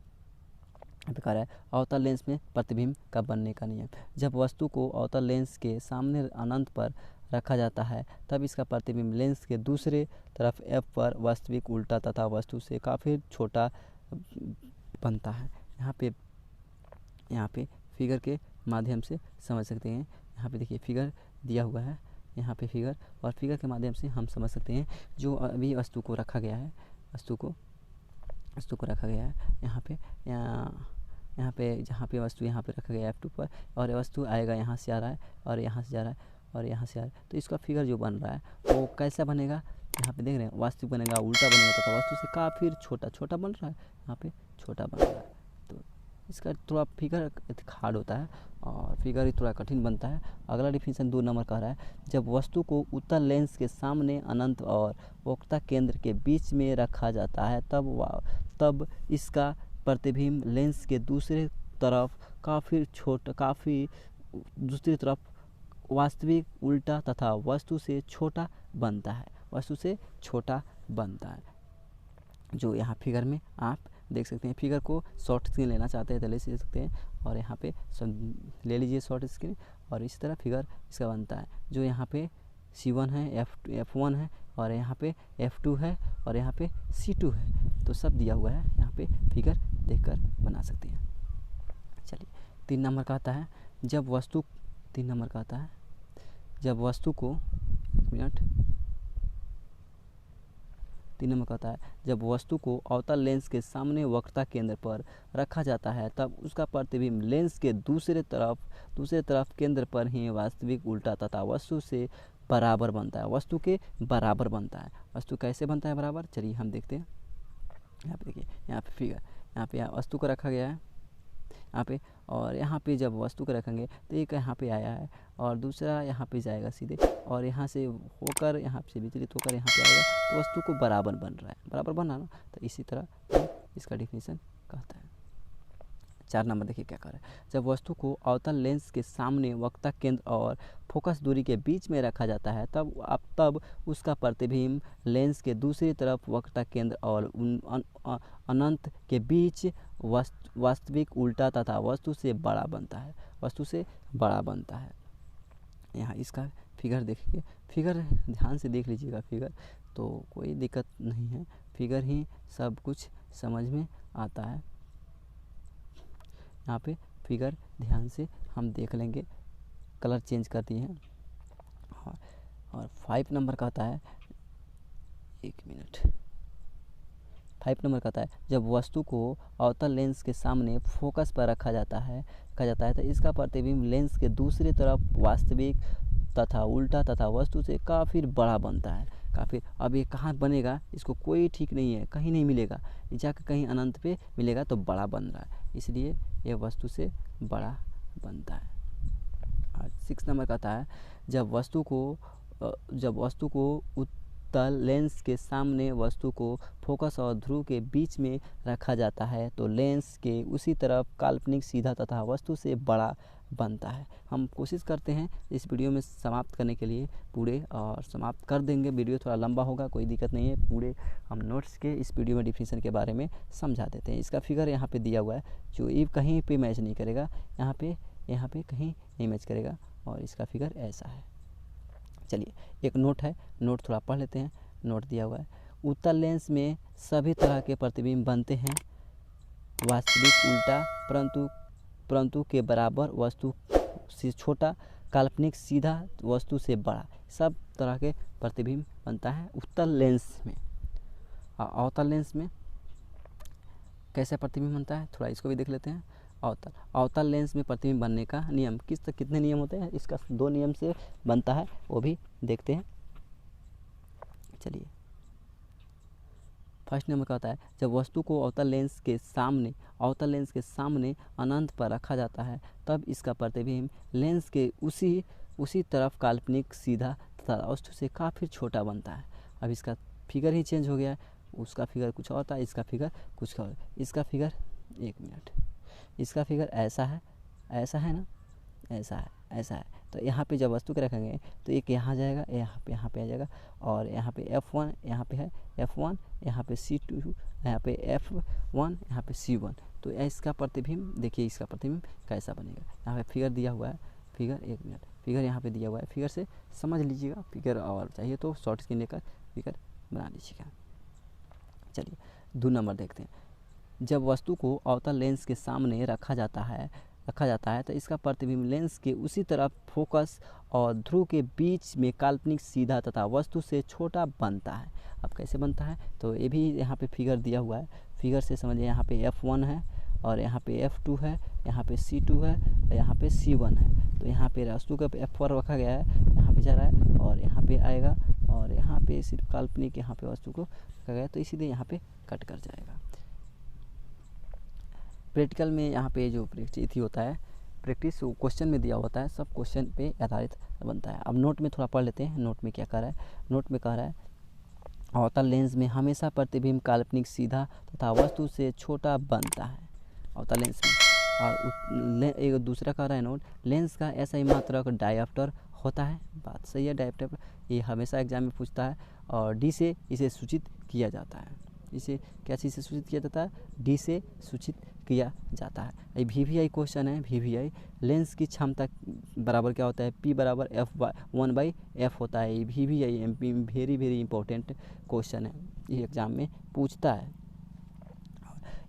कह रहा है अवतल लेंस में प्रतिबिंब का बनने का नियम। जब वस्तु को अवतल लेंस के सामने अनंत पर रखा जाता है तब इसका प्रतिबिंब लेंस के दूसरे तरफ एफ पर वास्तविक उल्टा तथा वस्तु से काफ़ी छोटा बनता है। यहाँ पे फिगर के माध्यम से समझ सकते हैं। यहाँ पे देखिए फिगर दिया हुआ है, यहाँ पे फिगर, और फिगर के माध्यम से हम समझ सकते हैं। जो अभी वस्तु को रखा गया है, वस्तु को रखा गया है यहाँ पे जहाँ पे वस्तु यहाँ पे रखा गया है F2 पर, और वस्तु आएगा यहाँ से आ रहा है और यहाँ से जा रहा है और यहाँ से आ रहा है। तो इसका फिगर जो बन रहा है वो कैसा बनेगा, यहाँ पे देख रहे हैं वास्तविक बनेगा, उल्टा बनेगा तथा वस्तु से काफ़ी छोटा बन रहा है, यहाँ पे छोटा बन रहा है। तो इसका थोड़ा फिगर हार्ड होता है और फिगर थोड़ा कठिन बनता है। अगला डिफिनीशन 2 नंबर कह रहा है जब वस्तु को उत्तल लेंस के सामने अनंत और वक्रता केंद्र के बीच में रखा जाता है तब इसका प्रतिबिंब लेंस के दूसरी तरफ वास्तविक उल्टा तथा वस्तु से छोटा बनता है। जो यहाँ फिगर में आप देख सकते हैं। फिगर को शॉर्ट स्क्रीन लेना चाहते हैं तो ले सकते हैं और यहाँ पे ले लीजिए शॉर्ट स्क्रीन, और इस तरह फिगर इसका बनता है। जो यहाँ पे C1 है, F1 है और यहाँ पे F2 है और यहाँ पे C2 है। तो सब दिया हुआ है, यहाँ पे फिगर देखकर बना सकते हैं। चलिए 3 नंबर का आता है जब वस्तु को 1 मिनट। 3 नंबर कहता है जब वस्तु को अवतल लेंस के सामने वक्रता केंद्र पर रखा जाता है तब उसका प्रतिबिंब लेंस के दूसरे तरफ केंद्र पर ही वास्तविक उल्टा तथा वस्तु से बराबर बनता है, वस्तु के बराबर बनता है। वस्तु कैसे बनता है बराबर, चलिए हम देखते हैं। यहाँ पे देखिए, यहाँ पे फिगर, यहाँ पे वस्तु को रखा गया है यहाँ पे, और यहाँ पे जब वस्तु को रखेंगे तो एक यहाँ पे आया है और दूसरा यहाँ पे जाएगा सीधे, और यहाँ से होकर यहाँ से विचलित होकर यहाँ पे आएगा, तो वस्तु को बराबर बन रहा है, बराबर बना ना। तो इसी तरह इसका डिफिनीशन कहता है। 4 नंबर देखिए क्या कर रहा है। जब वस्तु को अवतल लेंस के सामने वक्ता केंद्र और फोकस दूरी के बीच में रखा जाता है तब उसका प्रतिबिंब लेंस के दूसरी तरफ वक्ता केंद्र और अनंत के बीच वास्तविक उल्टा तथा वस्तु से बड़ा बनता है। यहाँ इसका फिगर देखिए, फिगर ध्यान से देख लीजिएगा फिगर, तो कोई दिक्कत नहीं है, फिगर ही सब कुछ समझ में आता है। यहाँ पे फिगर ध्यान से हम देख लेंगे, कलर चेंज कर दिए हैं। और 5 नंबर कहता है, 1 मिनट, 5 नंबर कहता है जब वस्तु को अवतल लेंस के सामने फोकस पर रखा जाता है तो इसका प्रतिबिंब लेंस के दूसरी तरफ वास्तविक तथा उल्टा तथा वस्तु से काफ़ी बड़ा बनता है। काफ़ी, अब ये कहाँ बनेगा इसको कोई ठीक नहीं है, कहीं नहीं मिलेगा, जाकर कहीं अनंत पे मिलेगा तो बड़ा बन रहा है, इसलिए यह वस्तु से बड़ा बनता है। और 6 नंबर कहता है जब वस्तु को उत्तल लेंस के सामने वस्तु को फोकस और ध्रुव के बीच में रखा जाता है तो लेंस के उसी तरफ काल्पनिक सीधा तथा वस्तु से बड़ा बनता है। हम कोशिश करते हैं इस वीडियो में समाप्त करने के लिए पूरे, और समाप्त कर देंगे, वीडियो थोड़ा लंबा होगा, कोई दिक्कत नहीं है, पूरे हम नोट्स के इस वीडियो में डिफिनीशन के बारे में समझा देते हैं। इसका फिगर यहाँ पे दिया हुआ है, जो ये कहीं पे मैच नहीं करेगा, यहाँ पे कहीं नहीं मैच करेगा, और इसका फिगर ऐसा है। चलिए एक नोट है, नोट थोड़ा पढ़ लेते हैं। नोट दिया हुआ है, उत्तल लेंस में सभी तरह के प्रतिबिंब बनते हैं, वास्तविक उल्टा परंतु के बराबर, वस्तु से छोटा, काल्पनिक सीधा, वस्तु से बड़ा, सब तरह के प्रतिबिंब बनता है उत्तल लेंस में। अवतल लेंस में कैसे प्रतिबिंब बनता है, थोड़ा इसको भी देख लेते हैं। अवतल लेंस में प्रतिबिंब बनने का नियम कितने नियम होते हैं, इसका 2 नियम से बनता है, वो भी देखते हैं। चलिए फर्स्ट नंबर कहता है जब वस्तु को अवतल लेंस के सामने अनंत पर रखा जाता है तब इसका प्रतिबिंब लेंस के उसी तरफ काल्पनिक सीधा तथा वस्तु से काफ़ी छोटा बनता है। अब इसका फिगर ही चेंज हो गया है, उसका फिगर कुछ और था, इसका फिगर कुछ और। इसका फिगर 1 मिनट, इसका फिगर ऐसा है ना, ऐसा है। तो यहाँ पे जब वस्तु के रखेंगे तो एक यहाँ जाएगा, यहाँ पे आ जाएगा, और यहाँ पे F1 यहाँ पे है, F1 यहाँ पे C2, यहाँ पे F1 यहाँ पे C1। तो इसका प्रतिबिंब देखिए, इसका प्रतिबिंब कैसा बनेगा। यहाँ पे फिगर दिया हुआ है, फिगर 1 मिनट, फिगर यहाँ पे दिया हुआ है, फिगर से समझ लीजिएगा, फिगर और चाहिए तो शॉर्ट स्क्रीन लेकर फिगर बना लीजिएगा। चलिए 2 नंबर देखते हैं। जब वस्तु को अवतल लेंस के सामने रखा जाता है तो इसका प्रतिबिंब लेंस के उसी तरफ फोकस और ध्रुव के बीच में काल्पनिक सीधा तथा वस्तु से छोटा बनता है। अब कैसे बनता है, तो ये भी यहाँ पे फिगर दिया हुआ है, फिगर से समझिए। यहाँ पे F1 है, और यहाँ पे F2 है, यहाँ पे C2 है, और यहाँ पे C1 है। तो यहाँ पे वस्तु का F4 रखा गया है, यहाँ पे जा रहा है, और यहाँ पे आएगा, और यहाँ पे सिर्फ काल्पनिक यहाँ पे वस्तु को रखा गया, तो इसीलिए यहाँ पे कट कर जाएगा। प्रैक्टिकल में यहाँ पे जो प्रैक्टिस होता है, प्रैक्टिस क्वेश्चन में दिया होता है, सब क्वेश्चन पे आधारित बनता है। अब नोट में थोड़ा पढ़ लेते हैं, नोट में क्या कह रहा है। नोट में कह रहा है अवतल लेंस में हमेशा प्रतिबिंब काल्पनिक सीधा तथा वस्तु से छोटा बनता है, अवतल लेंस में। और एक दूसरा कह रहा है नोट, लेंस का ऐसा ही मात्रक डायऑप्टर होता है। बात सही है, डायऑप्टर ये हमेशा एग्जाम में पूछता है, और डी से इसे सूचित किया जाता है। इसे क्या चीज़ से सूचित किया जाता है, डी से सूचित किया जाता है। ये VVI क्वेश्चन है, VVI लेंस की क्षमता बराबर क्या होता है, P बराबर F1/F होता है। ये VVI वेरी इंपॉर्टेंट क्वेश्चन है, ये एग्जाम में पूछता है।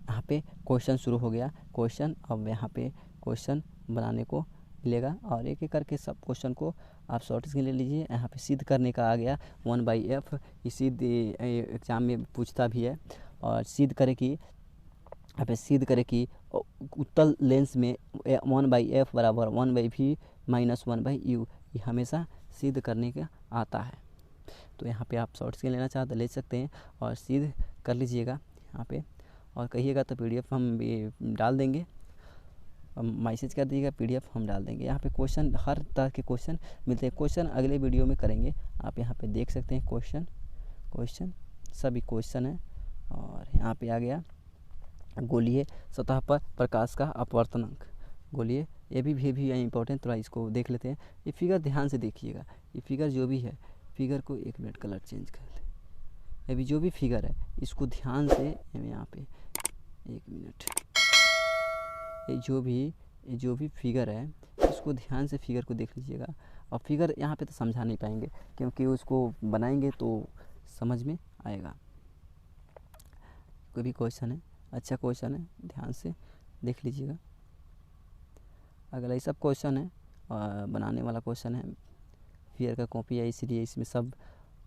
यहाँ पे क्वेश्चन शुरू हो गया, क्वेश्चन अब यहाँ पे क्वेश्चन बनाने को मिलेगा, और एक एक करके सब क्वेश्चन को आप शॉर्ट स्क्रीन ले लीजिए। यहाँ पे सिद्ध करने का आ गया 1/F, ये सिद्ध एग्जाम में पूछता भी है। और सिद्ध करे कि यहाँ पे सिद्ध करे कि उत्तल लेंस में 1/F बराबर 1/V माइनस 1/U, ये हमेशा सिद्ध करने का आता है। तो यहाँ पे आप शॉर्ट स्क्रीन लेना चाहते ले सकते हैं, और सिद्ध कर लीजिएगा यहाँ पे, और कहिएगा तो PDF हम भी डाल देंगे, मैसेज कर दीजिएगा, PDF हम डाल देंगे। यहाँ पे क्वेश्चन हर तरह के क्वेश्चन मिलते हैं, क्वेश्चन अगले वीडियो में करेंगे। आप यहाँ पे देख सकते हैं क्वेश्चन सभी क्वेश्चन है, और यहाँ पे आ गया गोलीय सतह पर प्रकाश का अपवर्तनांक। गोलीय ये भी इम्पोर्टेंट, थोड़ा इसको देख लेते हैं। ये फिगर ध्यान से देखिएगा, ये फिगर जो भी है, फिगर को 1 मिनट कलर चेंज कर ले। अभी जो भी फिगर है इसको ध्यान से यहाँ पे 1 मिनट, ये जो भी फिगर है इसको ध्यान से फिगर को देख लीजिएगा। और फिगर यहाँ पे तो समझा नहीं पाएंगे क्योंकि उसको बनाएंगे तो समझ में आएगा। कोई भी क्वेश्चन है, अच्छा क्वेश्चन है, ध्यान से देख लीजिएगा। अगला ये सब क्वेश्चन है बनाने वाला क्वेश्चन है, फिगर का कॉपी है, इसलिए इसमें सब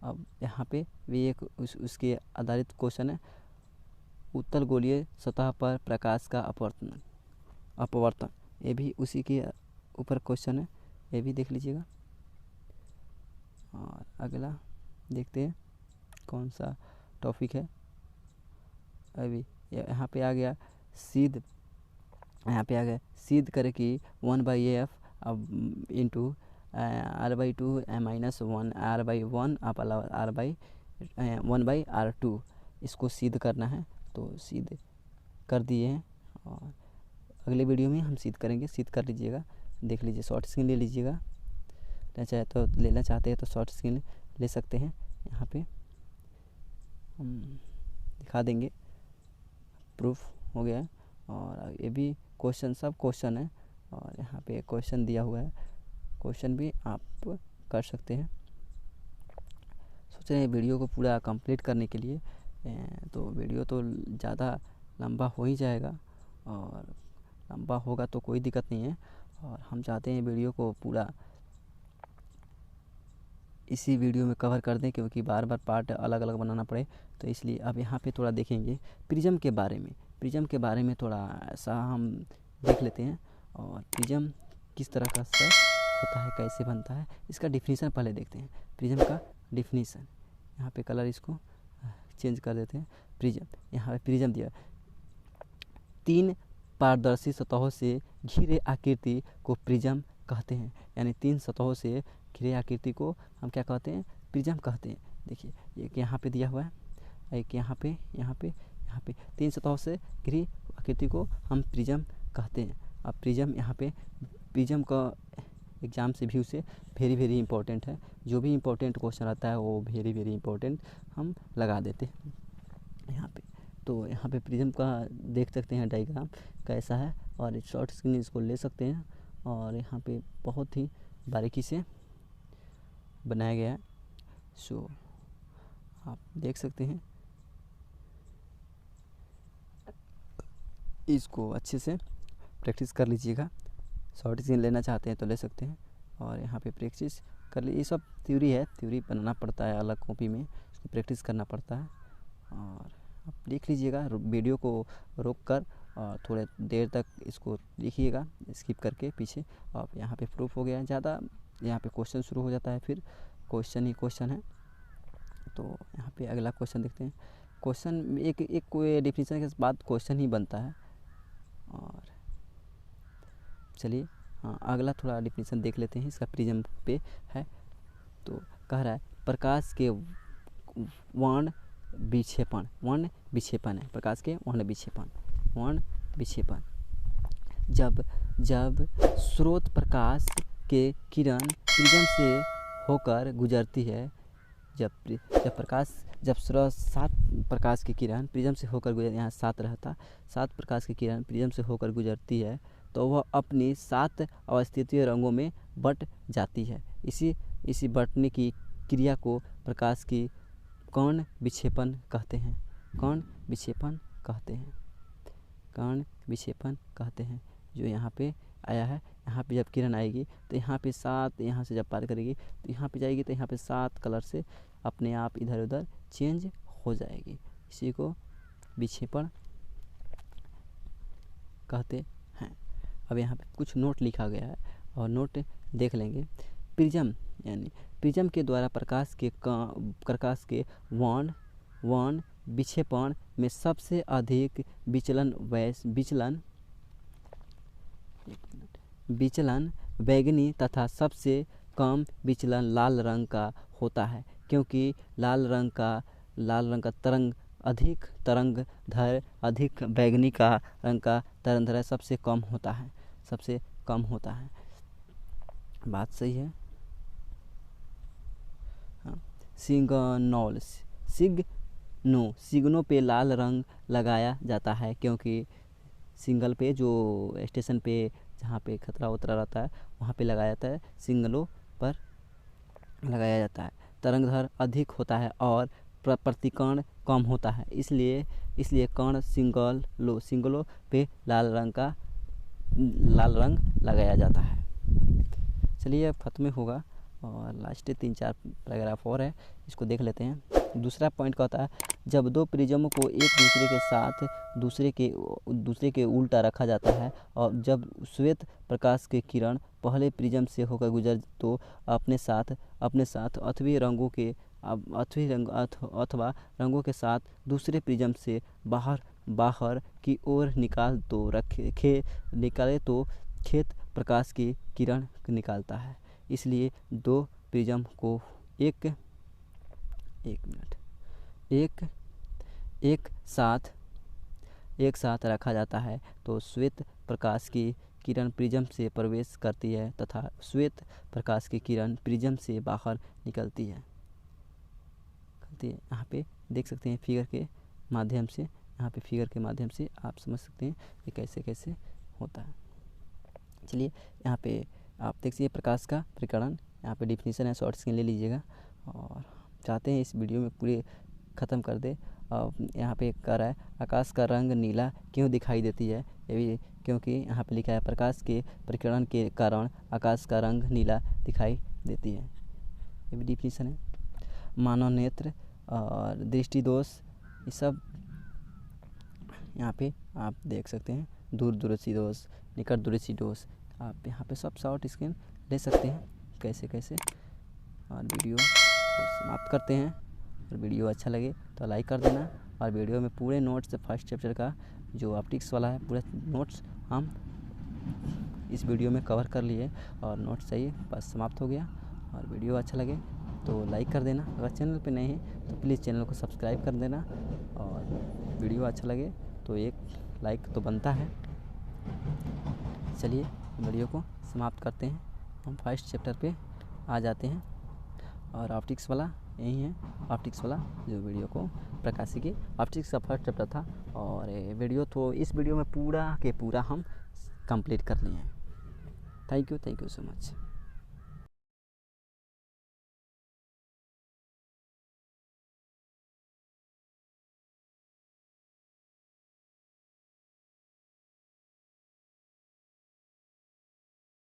अब यहाँ पे भी एक उसके आधारित क्वेश्चन है। उत्तल गोलीय सतह पर प्रकाश का अपवर्तन, ये भी उसी के ऊपर क्वेश्चन है, ये भी देख लीजिएगा। और अगला देखते हैं कौन सा टॉपिक है। अभी यहाँ पे आ गया सिद्ध, यहाँ पे आ गया सिद्ध करे कि 1/f अब इंटू r/2 -1 r/1 आप r/1/r2 इसको सिद्ध करना है, तो सिद्ध कर दिए हैं। और अगले वीडियो में हम सिद्ध करेंगे, सिद्ध कर लीजिएगा, देख लीजिए। शॉर्ट स्क्रीन ले लीजिएगा, चाहे तो लेना चाहते हैं तो शॉर्ट स्क्रीन ले सकते हैं। यहाँ पे हम दिखा देंगे, प्रूफ हो गया है। और ये भी क्वेश्चन, सब क्वेश्चन है, और यहाँ पे क्वेश्चन दिया हुआ है, क्वेश्चन भी आप कर सकते हैं। सोच रहे हैं वीडियो को पूरा कंप्लीट करने के लिए, तो वीडियो तो ज़्यादा लंबा हो ही जाएगा, और लंबा होगा तो कोई दिक्कत नहीं है। और हम चाहते हैं वीडियो को पूरा इसी वीडियो में कवर कर दें, क्योंकि बार बार पार्ट अलग अलग बनाना पड़े, तो इसलिए अब यहाँ पे थोड़ा देखेंगे प्रिज्म के बारे में। प्रिज्म के बारे में थोड़ा ऐसा हम देख लेते हैं, और प्रिज्म किस तरह का होता है, कैसे बनता है, इसका डिफिनीसन पहले देखते हैं। प्रिज्म का डिफिनीसन, यहाँ पे कलर इसको चेंज कर देते हैं। प्रिज्म, यहाँ पे प्रिज्म दिया, 3 पारदर्शी सतहों से घिरे आकृति को प्रिज्म कहते हैं। यानी 3 सतहों से घिरे आकृति को हम क्या कहते हैं, प्रिज्म कहते हैं। देखिए एक यहाँ पे दिया हुआ है, एक यहाँ पे 3 सतहों से घिरी आकृति को हम प्रिज्म कहते हैं। अब प्रिज्म, यहाँ पे प्रिज्म का एग्ज़ाम से व्यू से वेरी इंपॉर्टेंट है। जो भी इम्पोर्टेंट क्वेश्चन आता है वो वेरी इंपॉर्टेंट हम लगा देते हैं यहाँ पे। तो यहाँ पे प्रिज्म का देख सकते हैं डायग्राम कैसा है, और शॉर्ट स्क्रीन इसको ले सकते हैं। और यहाँ पे बहुत ही बारीकी से बनाया गया है, सो आप देख सकते हैं। इसको अच्छे से प्रैक्टिस कर लीजिएगा। शॉर्ट स्क्रीन लेना चाहते हैं तो ले सकते हैं, और यहाँ पे प्रैक्टिस कर ली। ये सब थ्योरी है, थ्योरी बनाना पड़ता है अलग कॉपी में, इसको प्रैक्टिस करना पड़ता है। और आप देख लीजिएगा, वीडियो को रोक कर और थोड़े देर तक इसको देखिएगा स्किप करके पीछे। अब यहाँ पे प्रूफ हो गया है, ज़्यादा यहाँ पे क्वेश्चन शुरू हो जाता है, फिर क्वेश्चन ही क्वेश्चन है। तो यहाँ पे अगला क्वेश्चन देखते हैं। क्वेश्चन एक कोई डिफिनीशन के बाद क्वेश्चन ही बनता है। और चलिए हाँ, अगला थोड़ा डिफिनीशन देख लेते हैं, इसका प्रिज्म पे है। तो कह रहा है प्रकाश के वर्ण विक्षेपण है, प्रकाश के वर्ण विक्षेपण। जब स्रोत प्रकाश के किरण प्रिज्म से होकर गुजरती है, जब स्रोत 7 प्रकाश की किरण प्रिज्म से होकर गुजर, यहाँ 7 रहता, 7 प्रकाश की किरण प्रिज्म से होकर गुजरती है, तो वह अपनी 7 अवस्थितीय रंगों में बट जाती है। इसी बटने की क्रिया को प्रकाश की कर्ण विक्षेपण कहते हैं। जो यहाँ पे आया है, यहाँ पे जब किरण आएगी तो यहाँ पे 7, यहाँ से जब पार करेगी तो यहाँ पे जाएगी, तो यहाँ पे 7 कलर से अपने आप इधर उधर चेंज हो जाएगी। इसी को विक्षेपण कहते हैं। अब यहाँ पे कुछ नोट लिखा गया है, और नोट देख लेंगे। प्रिज्म के द्वारा प्रकाश के वर्ण विक्षेपण में सबसे अधिक विचलन बैंगनी तथा सबसे कम विचलन लाल रंग का होता है, क्योंकि लाल रंग का तरंग अधिक तरंगदैर्घ्य अधिक बैंगनी का रंग का तरंगदैर्घ्य सबसे कम होता है, सबसे कम होता है। बात सही है। हाँ, सिग्नल पे लाल रंग लगाया जाता है क्योंकि सिग्नल पे जो स्टेशन पे जहाँ पे खतरा उतरा रहता है वहाँ पे लगाया जाता है, सिग्नलों पर लगाया जाता है। तरंगदैर्घ्य अधिक होता है और प्रतिकर्ण कम होता है, इसलिए कर्ण सिग्नलों पे लाल रंग लगाया जाता है। चलिए अब खत्म होगा और लास्ट 3-4 पैराग्राफ और है, इसको देख लेते हैं। दूसरा पॉइंट का होता है जब दो प्रिज्म को एक दूसरे के साथ दूसरे के उल्टा रखा जाता है और जब श्वेत प्रकाश के किरण पहले प्रिज्म से होकर गुजर तो अपने साथ अथवा रंगों के साथ दूसरे प्रिज्म से बाहर की ओर निकाले तो खेत प्रकाश की किरण निकालता है। इसलिए दो प्रिज्म को एक साथ रखा जाता है तो श्वेत प्रकाश की किरण प्रिज्म से प्रवेश करती है तथा श्वेत प्रकाश की किरण प्रिज्म से बाहर निकलती है। यहाँ पे देख सकते हैं फिगर के माध्यम से आप समझ सकते हैं कि कैसे होता है। चलिए यहाँ पे आप देख सकते प्रकाश का प्रकरण, यहाँ पे डिफिनीशन है, शॉर्ट स्क्रीन ले लीजिएगा। और चाहते हैं इस वीडियो में पूरे ख़त्म कर दे। यहाँ पे कह रहा है आकाश का रंग नीला क्यों दिखाई देती है, ये भी क्योंकि यहाँ पे लिखा है प्रकाश के प्रकीर्णन के कारण आकाश का रंग नीला दिखाई देती है, ये भी डिफिनीशन है। मानव नेत्र और दृष्टि दोष, ये सब यहाँ पे आप देख सकते हैं। दूरदर्शी दोष, निकट दूरदर्शी दोष, आप यहाँ पे सब शॉर्ट स्क्रीन ले सकते हैं कैसे। और वीडियो को समाप्त करते हैं। और वीडियो अच्छा लगे तो लाइक कर देना। और वीडियो में पूरे नोट्स फर्स्ट चैप्टर का जो ऑप्टिक्स वाला है पूरे नोट्स हम इस वीडियो में कवर कर लिए और नोट्स चाहिए बस समाप्त हो गया। और वीडियो अच्छा लगे तो लाइक कर देना, अगर चैनल पे नए हैं तो प्लीज़ चैनल को सब्सक्राइब कर देना। और वीडियो अच्छा लगे तो एक लाइक तो बनता है। चलिए वीडियो को समाप्त करते हैं, हम फर्स्ट चैप्टर पे आ जाते हैं। और ऑप्टिक्स वाला यही है, ऑप्टिक्स वाला जो वीडियो को प्रकाशी की ऑप्टिक्स का फर्स्ट चैप्टर था। और वीडियो तो इस वीडियो में पूरा के पूरा हम कंप्लीट कर लिए हैं। Thank you so much.